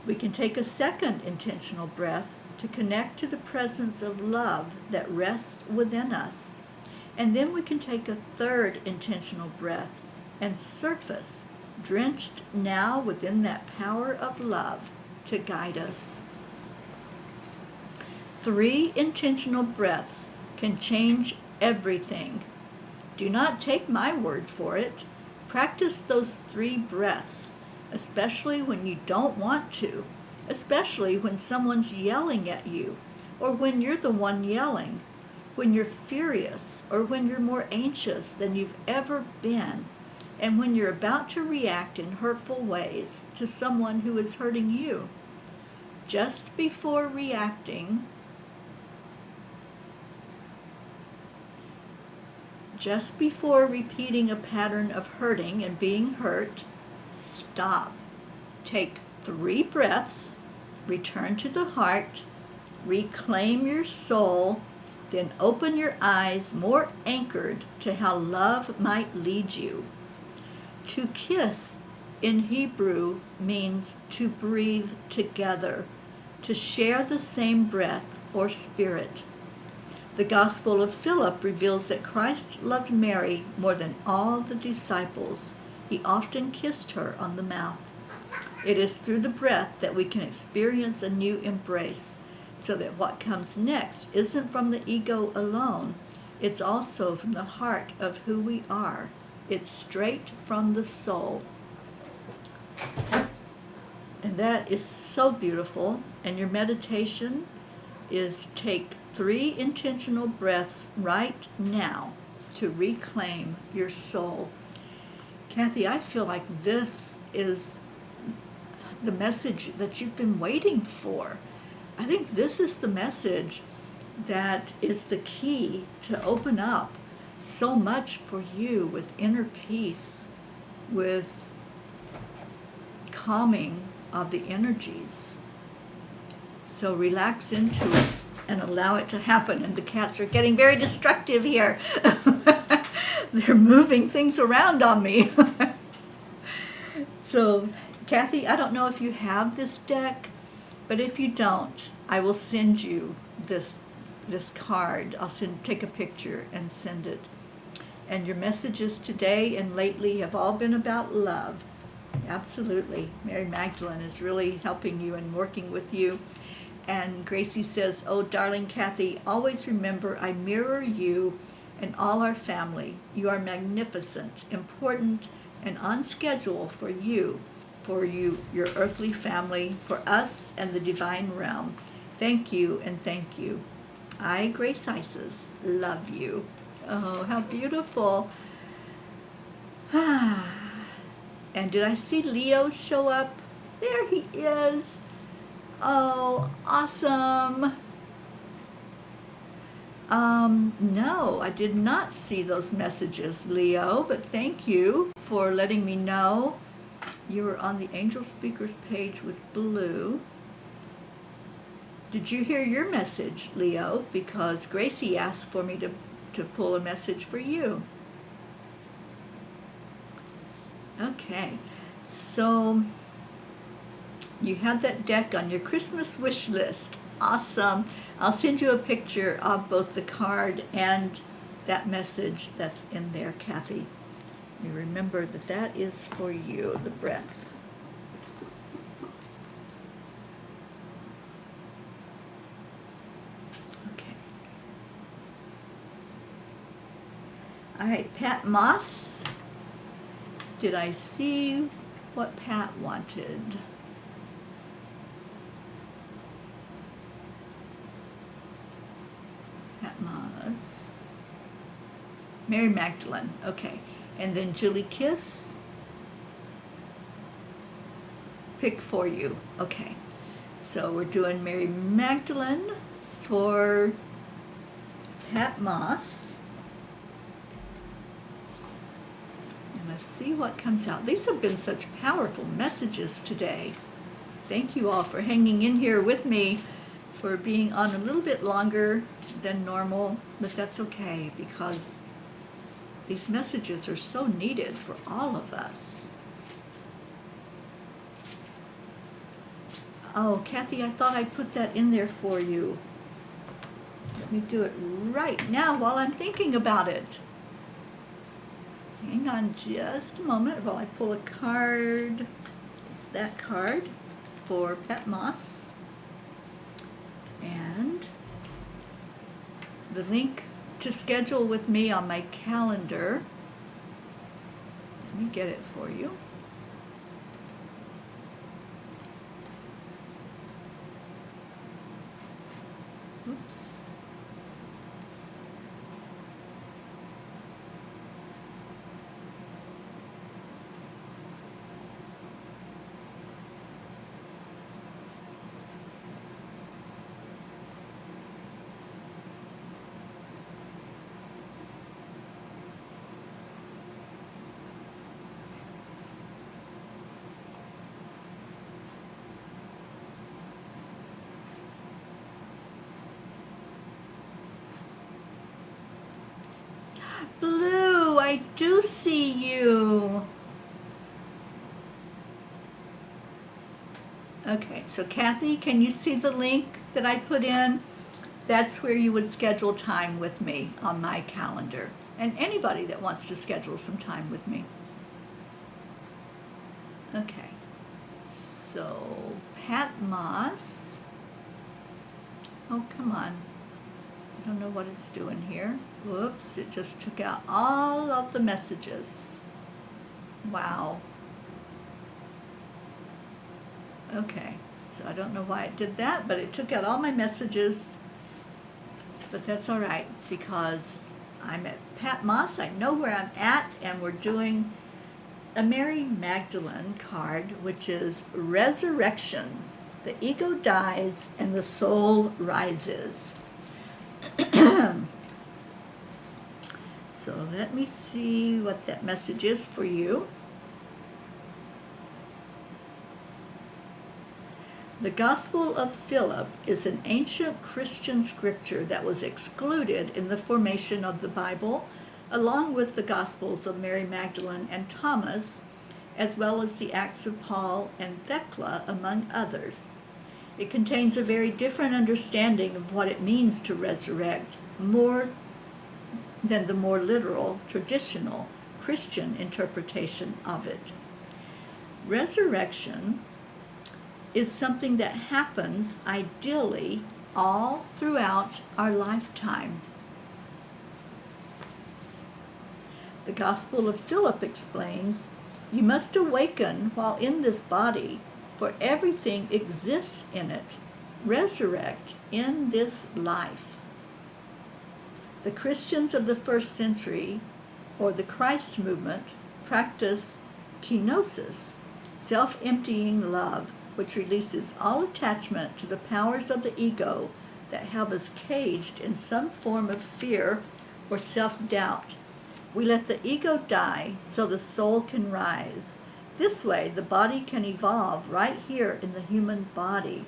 We can take a second intentional breath to connect to the presence of love that rests within us. And then we can take a third intentional breath and surface, drenched now within that power of love to guide us. 3 intentional breaths can change everything. Do not take my word for it. Practice those 3 breaths, especially when you don't want to, especially when someone's yelling at you, or when you're the one yelling, when you're furious, or when you're more anxious than you've ever been, and when you're about to react in hurtful ways to someone who is hurting you. Just before reacting, just before repeating a pattern of hurting and being hurt, stop. Take 3 breaths, return to the heart, reclaim your soul, then open your eyes more anchored to how love might lead you. To kiss in Hebrew means to breathe together, to share the same breath or spirit. The Gospel of Philip reveals that Christ loved Mary more than all the disciples. He often kissed her on the mouth. It is through the breath that we can experience a new embrace, so that what comes next isn't from the ego alone. It's also from the heart of who we are. It's straight from the soul. And that is so beautiful. And your meditation is take 3 intentional breaths right now to reclaim your soul. Kathy, I feel like this is the message that you've been waiting for. I think this is the message that is the key to open up so much for you with inner peace, with calming of the energies. So relax into it and allow it to happen. And the cats are getting very destructive here. They're moving things around on me. So, Kathy, I don't know if you have this deck, but if you don't, I will send you this card. I'll take a picture and send it. And your messages today and lately have all been about love. Absolutely. Mary Magdalene is really helping you and working with you. And Gracie says, oh, darling Kathy, always remember I mirror you and all our family. You are magnificent, important, and on schedule for you, your earthly family, for us and the divine realm. Thank you and thank you. I, Grace Isis, love you. Oh, how beautiful. And did I see Leo show up? There he is. Oh, awesome. No, I did not see those messages, Leo, but thank you for letting me know. You were on the Angel Speakers page with Blue. Did you hear your message, Leo? Because Gracie asked for me to pull a message for you. Okay, so you had that deck on your Christmas wish list. Awesome. I'll send you a picture of both the card and that message that's in there, Kathy. You remember that that is for you, the breath. Okay. All right, Pat Moss. Did I see what Pat wanted? Pat Moss. Mary Magdalene. Okay. And then Julie Kiss. Pick for you. Okay. So we're doing Mary Magdalene for Pat Moss. And let's see what comes out. These have been such powerful messages today. Thank you all for hanging in here with me, for being on a little bit longer than normal, but that's okay because these messages are so needed for all of us. Oh, Kathy, I thought I put that in there for you. Let me do it right now while I'm thinking about it. Hang on just a moment while I pull a card. It's that card for Pat Moss. And the link to schedule with me on my calendar. Let me get it for you. Oops. Blue, I do see you. Okay, so Kathy, can you see the link that I put in? That's where you would schedule time with me on my calendar. And anybody that wants to schedule some time with me. Okay, so Pat Moss. Oh, come on. I don't know what it's doing here. Whoops, it just took out all of the messages. Wow. Okay, so I don't know why it did that, but it took out all my messages. But that's all right, because I'm at Pat Moss. I know where I'm at, and we're doing a Mary Magdalene card, which is Resurrection. The ego dies and the soul rises. So let me see what that message is for you. The Gospel of Philip is an ancient Christian scripture that was excluded in the formation of the Bible, along with the Gospels of Mary Magdalene and Thomas, as well as the Acts of Paul and Thecla, among others. It contains a very different understanding of what it means to resurrect, more than the more literal, traditional Christian interpretation of it. Resurrection is something that happens ideally all throughout our lifetime. The Gospel of Philip explains, "You must awaken while in this body, for everything exists in it. Resurrect in this life." The Christians of the first century, or the Christ movement, practice kenosis, self-emptying love, which releases all attachment to the powers of the ego that have us caged in some form of fear or self-doubt. We let the ego die so the soul can rise. This way, the body can evolve right here in the human body.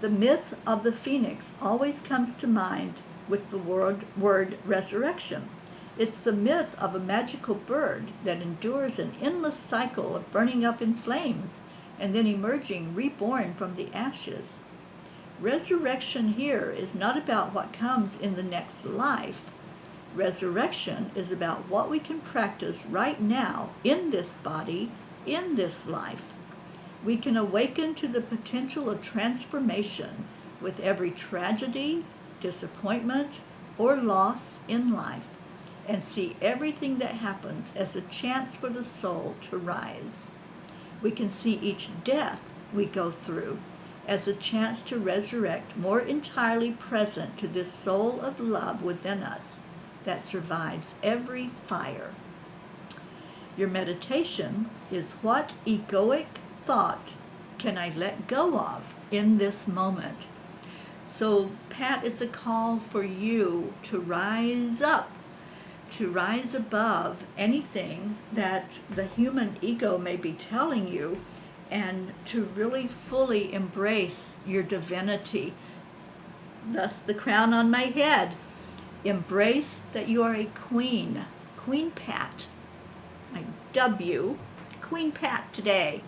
The myth of the phoenix always comes to mind with the word resurrection. It's the myth of a magical bird that endures an endless cycle of burning up in flames and then emerging reborn from the ashes. Resurrection here is not about what comes in the next life. Resurrection is about what we can practice right now in this body, in this life. We can awaken to the potential of transformation with every tragedy, disappointment, or loss in life, and see everything that happens as a chance for the soul to rise. We can see each death we go through as a chance to resurrect more entirely present to this soul of love within us that survives every fire. Your meditation is, what egoic thought can I let go of in this moment? So, Pat, it's a call for you to rise up, to rise above anything that the human ego may be telling you, and to really fully embrace your divinity. Thus, the crown on my head. Embrace that you are a queen, Queen Pat. I dub you Queen Pat today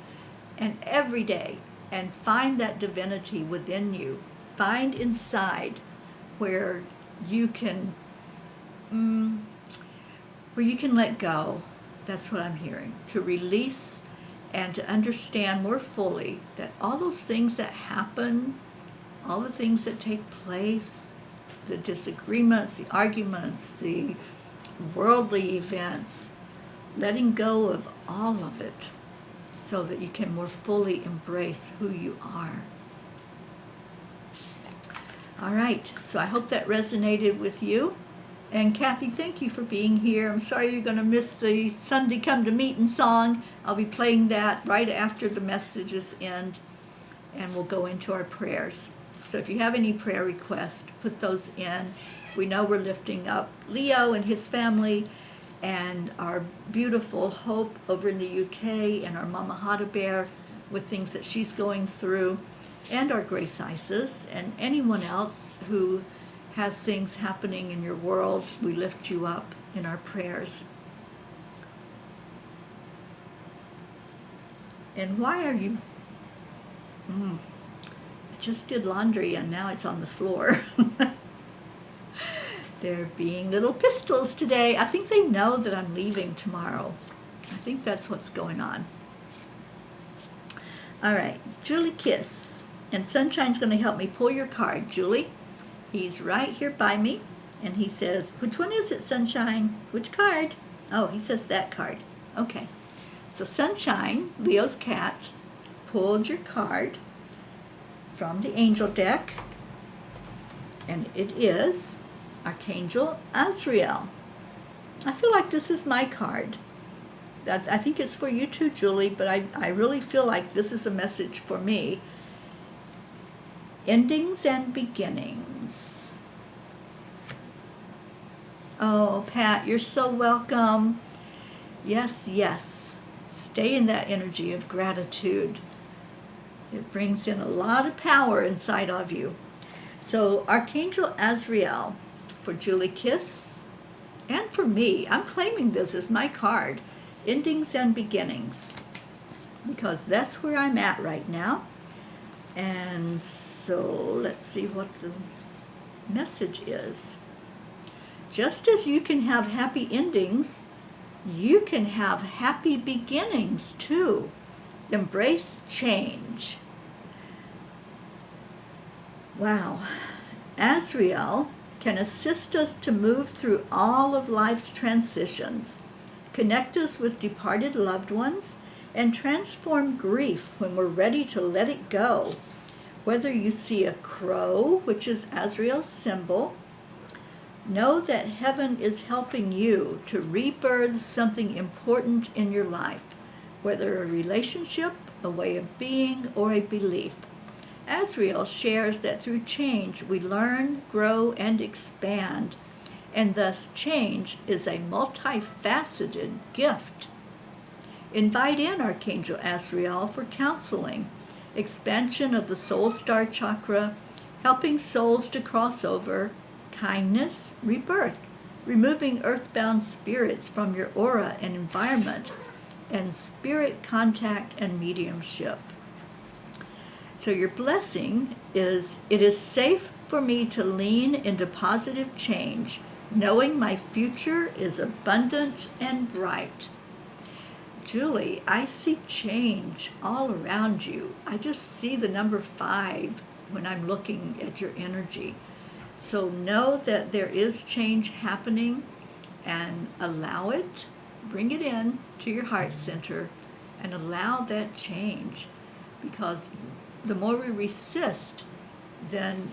and every day, and find that divinity within you. Find inside where you can let go. That's what I'm hearing. To release and to understand more fully that all those things that happen, all the things that take place, the disagreements, the arguments, the worldly events, letting go of all of it so that you can more fully embrace who you are. All right, so I hope that resonated with you. And Kathy, thank you for being here. I'm sorry you're going to miss the Sunday Come to Meeting song. I'll be playing that right after the messages end, and we'll go into our prayers. So if you have any prayer requests, put those in. We know we're lifting up Leo and his family, and our beautiful Hope over in the UK, and our Mama Hada Bear with things that she's going through, and our Grace Isis, and anyone else who has things happening in your world. We lift you up in our prayers. And why are you... I just did laundry and now it's on the floor. They're being little pistols today. I think they know that I'm leaving tomorrow. I think that's what's going on. All right, Julie Kiss. And Sunshine's going to help me pull your card, Julie. He's right here by me, and he says, which one is it, Sunshine? Which card? Oh, he says that card. Okay. So Sunshine, Leo's cat, pulled your card from the angel deck, and it is Archangel Azrael. I feel like this is my card. I think it's for you too, Julie, but I really feel like this is a message for me. Endings and beginnings. Oh, Pat, you're so welcome. Yes, yes. Stay in that energy of gratitude. It brings in a lot of power inside of you. So Archangel Azrael for Julie Kiss and for me, I'm claiming this as my card, endings and beginnings, because that's where I'm at right now. And so let's see what the message is. Just as you can have happy endings, you can have happy beginnings too. Embrace change. Wow. Azrael can assist us to move through all of life's transitions, connect us with departed loved ones, and transform grief when we're ready to let it go. Whether you see a crow, which is Azrael's symbol, know that heaven is helping you to rebirth something important in your life, whether a relationship, a way of being, or a belief. Azrael shares that through change we learn, grow, and expand, and thus change is a multifaceted gift. Invite in Archangel Azrael for counseling, expansion of the soul star chakra, helping souls to cross over, kindness, rebirth, removing earthbound spirits from your aura and environment, and spirit contact and mediumship. So your blessing is, it is safe for me to lean into positive change, knowing my future is abundant and bright. Julie, I see change all around you. I just see the number 5 when I'm looking at your energy. So know that there is change happening and allow it. Bring it in to your heart center and allow that change, because the more we resist, then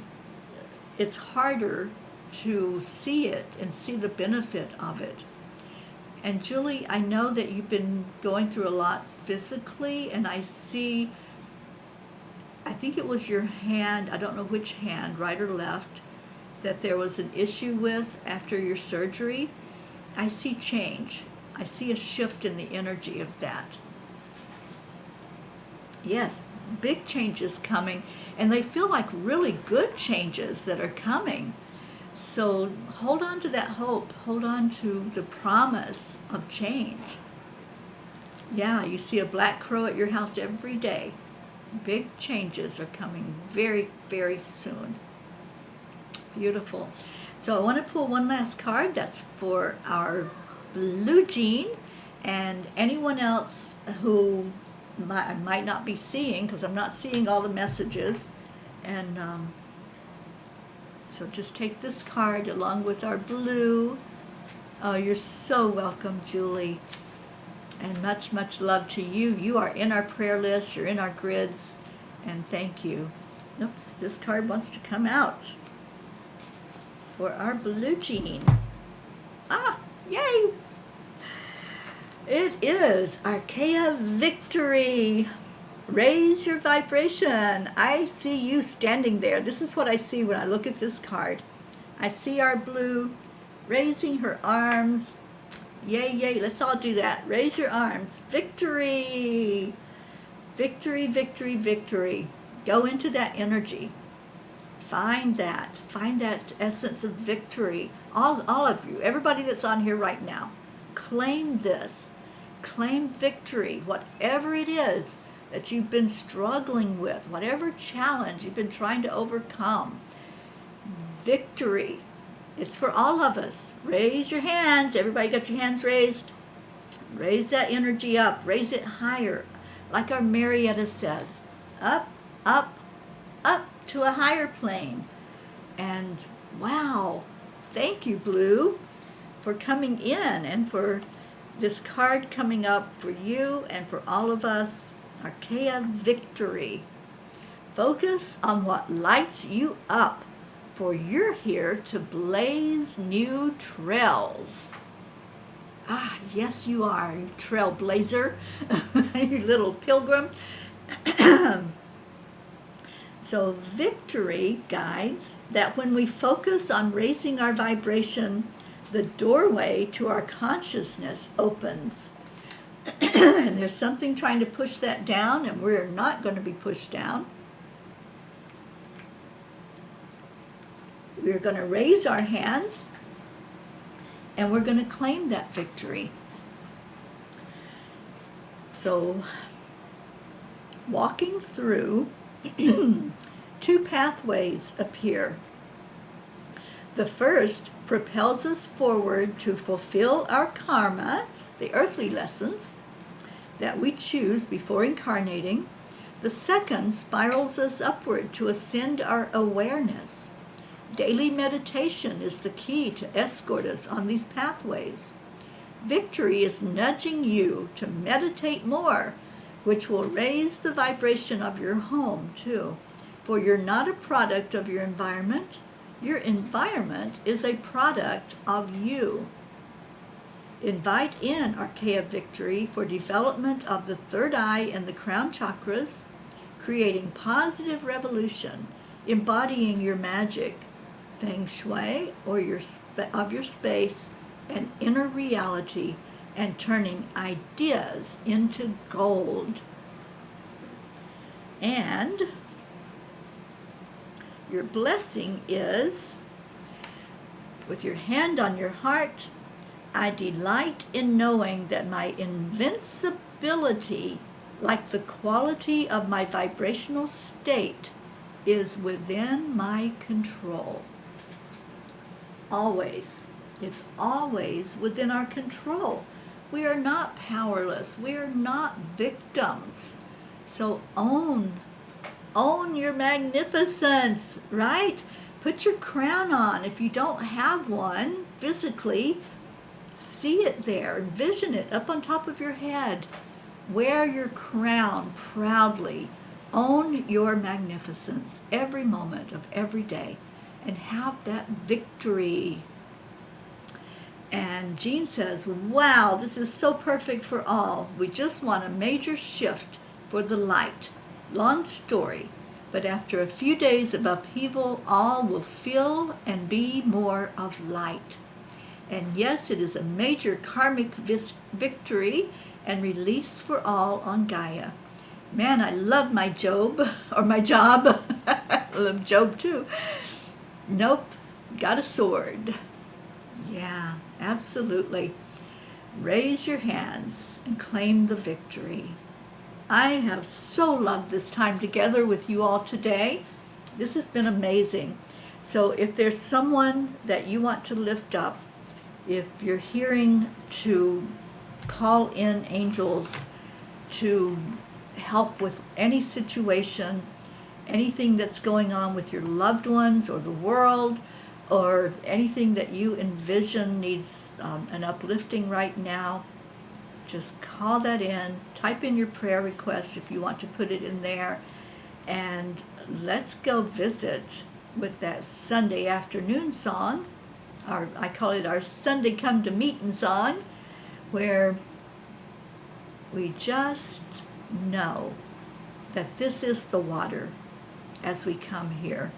it's harder to see it and see the benefit of it. And Julie, I know that you've been going through a lot physically, and I see, I think it was your hand, I don't know which hand, right or left, that there was an issue with after your surgery. I see change. I see a shift in the energy of that. Yes, big changes coming, and they feel like really good changes that are coming. So hold on to that hope. Hold on to the promise of change. Yeah, you see a black crow at your house every day. Big changes are coming very, very soon. Beautiful. So I want to pull one last card. That's for our blue gene and anyone else who I might not be seeing, because I'm not seeing all the messages. And so just take this card along with our blue. Oh, you're so welcome, Julie. And much, much love to you. You are in our prayer list. You're in our grids. And thank you. Oops, this card wants to come out for our blue gene. Ah, yay! It is Archaea Victory. Raise your vibration. I see you standing there. This is what I see when I look at this card. I see our blue raising her arms. Yay, yay. Let's all do that. Raise your arms. Victory. Victory, victory, victory. Go into that energy. Find that essence of victory. All of you, everybody that's on here right now, claim this. Claim victory, whatever it is that you've been struggling with, whatever challenge you've been trying to overcome. Victory. It's for all of us. Raise your hands. Everybody got your hands raised? Raise that energy up. Raise it higher. Like our Marietta says, up, up, up to a higher plane. And wow, thank you, Blue, for coming in and for this card coming up for you and for all of us. Archaea Victory. Focus on what lights you up, for you're here to blaze new trails. Ah, yes, you are, you trailblazer, you little pilgrim. So victory guides that when we focus on raising our vibration, the doorway to our consciousness opens. And there's something trying to push that down, and we're not going to be pushed down. We're going to raise our hands, and we're going to claim that victory. So, walking through, two pathways appear. The first propels us forward to fulfill our karma, the earthly lessons that we choose before incarnating. The second spirals us upward to ascend our awareness. Daily meditation is the key to escort us on these pathways. Victory is nudging you to meditate more, which will raise the vibration of your home too. For you're not a product of your environment. Your environment is a product of you. Invite in Archeia Victory for development of the third eye and the crown chakras, creating positive revolution, embodying your magic, feng shui, or your space and inner reality, and turning ideas into gold. And your blessing is, with your hand on your heart, I delight in knowing that my invincibility, like the quality of my vibrational state, is within my control. Always. It's always within our control. We are not powerless. We are not victims. So own your magnificence, right? Put your crown on. If you don't have one physically, see it there, envision it up on top of your head. Wear your crown proudly. Own your magnificence every moment of every day and have that victory. And Jean says, wow, this is so perfect for all. We just want a major shift for the light. Long story, but after a few days of upheaval, all will feel and be more of light. And yes, it is a major karmic victory and release for all on Gaia. Man, I love my job. I love Job too. Nope, got a sword. Yeah, absolutely. Raise your hands and claim the victory. I have so loved this time together with you all today. This has been amazing. So if there's someone that you want to lift up, if you're hearing to call in angels to help with any situation, anything that's going on with your loved ones or the world, or anything that you envision needs an uplifting right now, just call that in, type in your prayer request if you want to put it in there, and let's go visit with that Sunday afternoon song. I call it our Sunday Come to Meetin' song, where we just know that this is the water as we come here.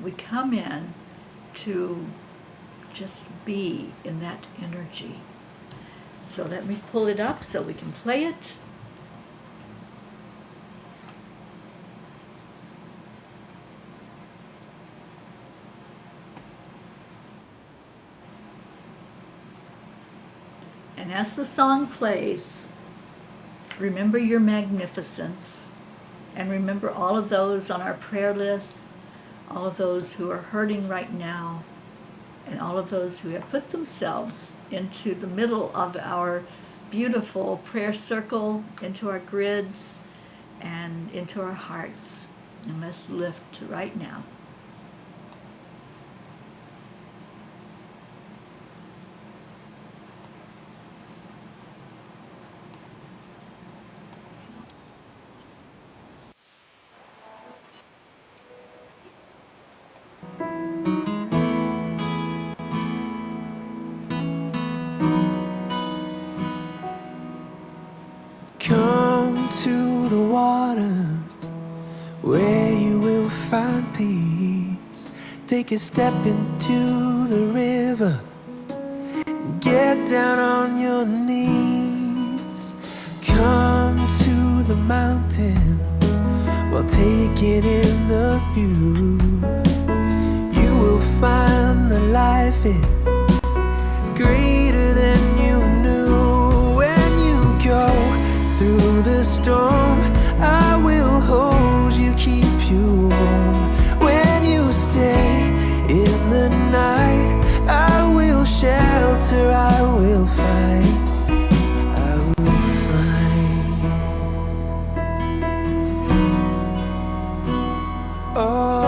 We come in to just be in that energy. So let me pull it up so we can play it. And as the song plays, remember your magnificence, and remember all of those on our prayer list, all of those who are hurting right now, and all of those who have put themselves into the middle of our beautiful prayer circle, into our grids, and into our hearts. And let's lift right now. Come to the water where you will find peace. Take a step into the river. Get down on your knees. mountain while taking in the view. You will find that life is greater than you knew. When you go through the storm, I will hold you, keep you warm. When you stay in the night, I will shelter, I will fight, I will fight. Oh,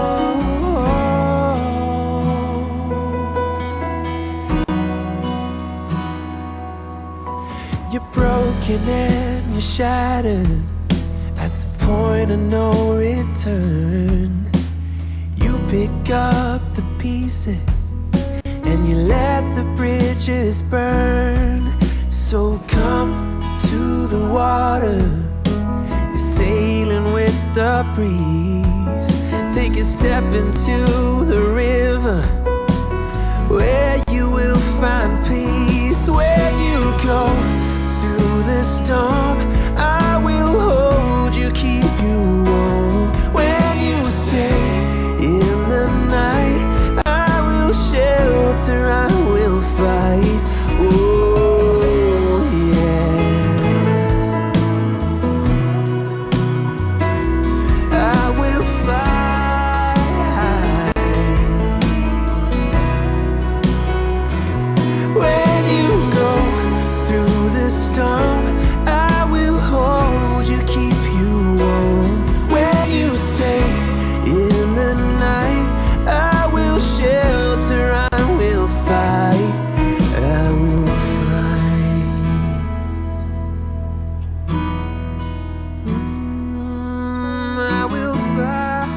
you're broken and you're shattered at the point of no return. You pick up the pieces and you let the bridges burn. So come to the water, you're sailing with the breeze. Take a step into the river where you will find peace. When you go through the storm, I will hold you, keep you warm. When you stay in the night, I will shelter, I will fight. Oh yeah, I will fight. When you go through the storm, I will hold you, keep you warm. When you stay in the night, I will shelter, I will fight, I will fight. I will fight.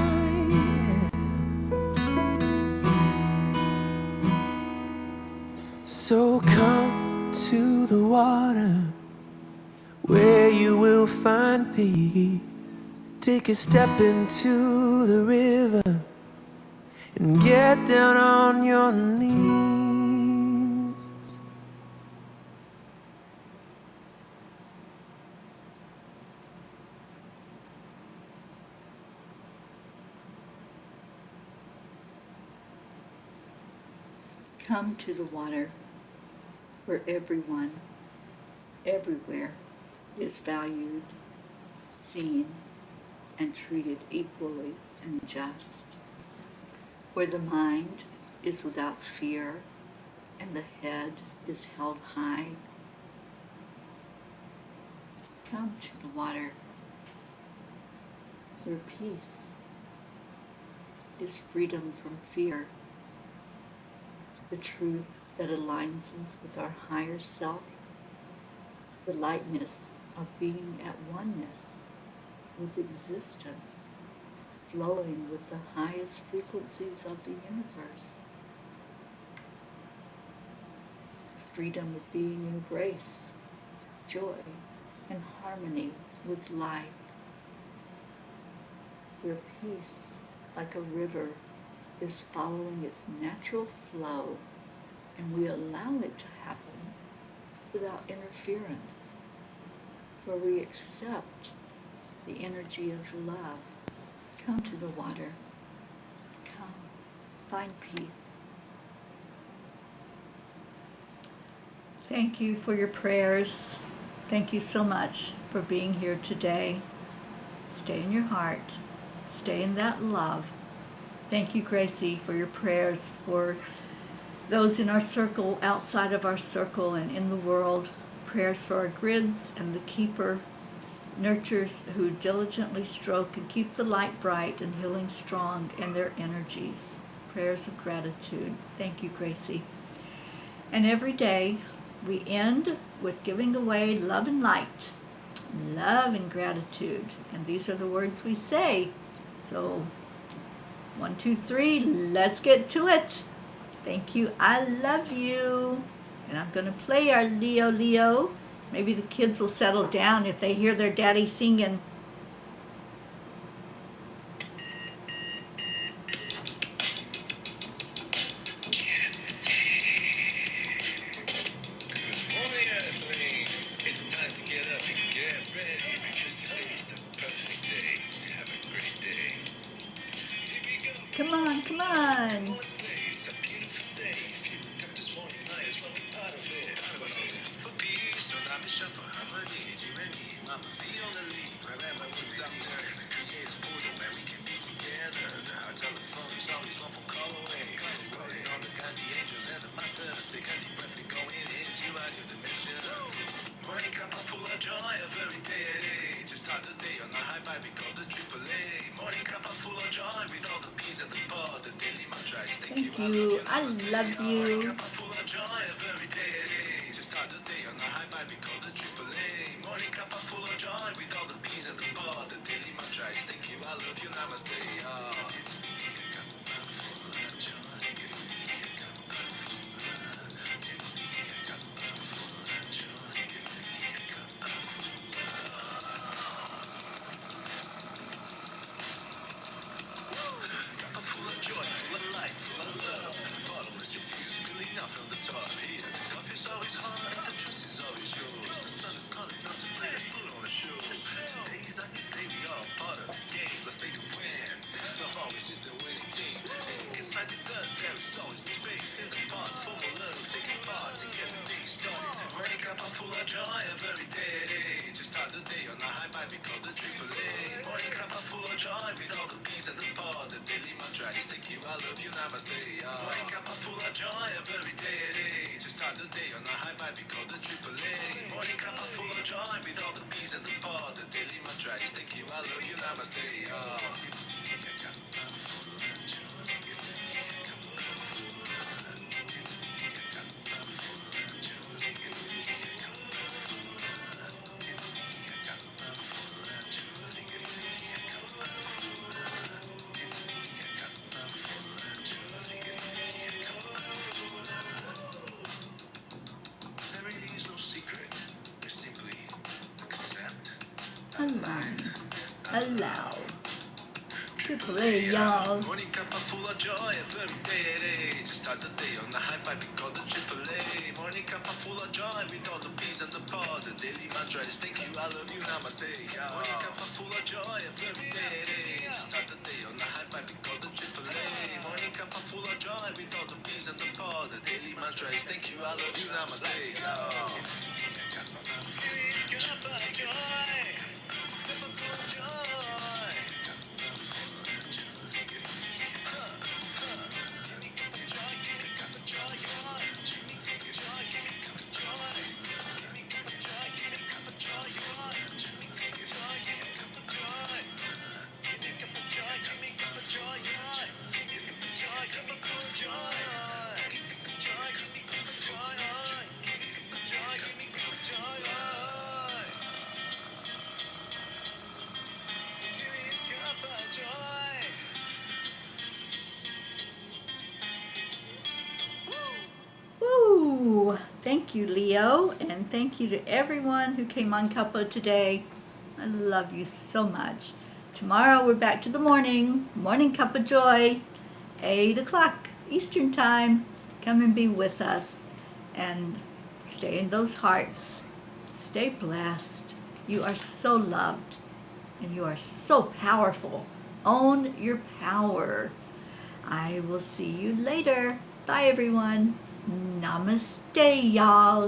So come to the water where you will find peace. Take a step into the river and get down on your knees. Come to the water where everyone, everywhere, is valued, seen, and treated equally and just. Where the mind is without fear and the head is held high. Come to the water where peace is freedom from fear, the truth that aligns us with our higher self, the lightness of being at oneness with existence, flowing with the highest frequencies of the universe. Freedom of being in grace, joy, and harmony with life. Where peace, like a river, is following its natural flow, and we allow it to happen without interference, where we accept the energy of love. Come to the water. Come, find peace. Thank you for your prayers. Thank you so much for being here today. Stay in your heart. Stay in that love. Thank you, Gracie, for your prayers for those in our circle, outside of our circle, and in the world. Prayers for our grids and the keeper, nurtures who diligently stroke and keep the light bright and healing strong in their energies. Prayers of gratitude. Thank you, Gracie. And every day we end with giving away love and light, love and gratitude. And these are the words we say. So 1, 2, 3, let's get to it. Thank you. I love you. And I'm going to play our Leo Leo. Maybe the kids will settle down if they hear their daddy singing. Good morning, Earthlings. It's time to get up and get ready because today's the come on. Morning cup full of joy of every day. Just start the day on a high vibe, we call the AAA. Morning cup full of joy with all the peace and the bar. The daily mantra is thank you, Thank you. I love Morning you. cup full of joy of every day. Just start the day on a high vibe, we call the AAA. Morning cup full of joy with all the peace and the bar. The daily mantra is thank you, I love you, namaste. Full of joy of every day. Just start the day on a high vibe, we call the AAA. Morning cup full of joy with all the peace and the bar. The daily mantra is thank you, I love you, namaste. Morning cup full of joy of every day. Just start the day on a high vibe, we call the AAA. Morning cup full of joy with all the peace and the bar. The daily mantra is thank you, I love you, namaste. Unlearn. Allow. AAA, y'all. Morning cup full of joy every day. Just start the day on the high vibe, we call the AAA. Morning cup full of joy with all the peace and the power. The daily mantra is thank you, I love you, namaste. Morning cup full of joy every day. Just start the day on the high vibe, we call the AAA. Morning cup full of joy with all the peace and the power. The daily mantra is thank you, I love you, namaste. Woo! Thank you, Leo, and thank you to everyone who came on Cuppa today. I love you so much. Tomorrow we're back to the morning Cup of Joy, 8 o'clock Eastern Time. Come and be with us and stay in those hearts. Stay blessed. You are so loved and you are so powerful. Own your power. I will see you later. Bye, everyone. Namaste, y'all.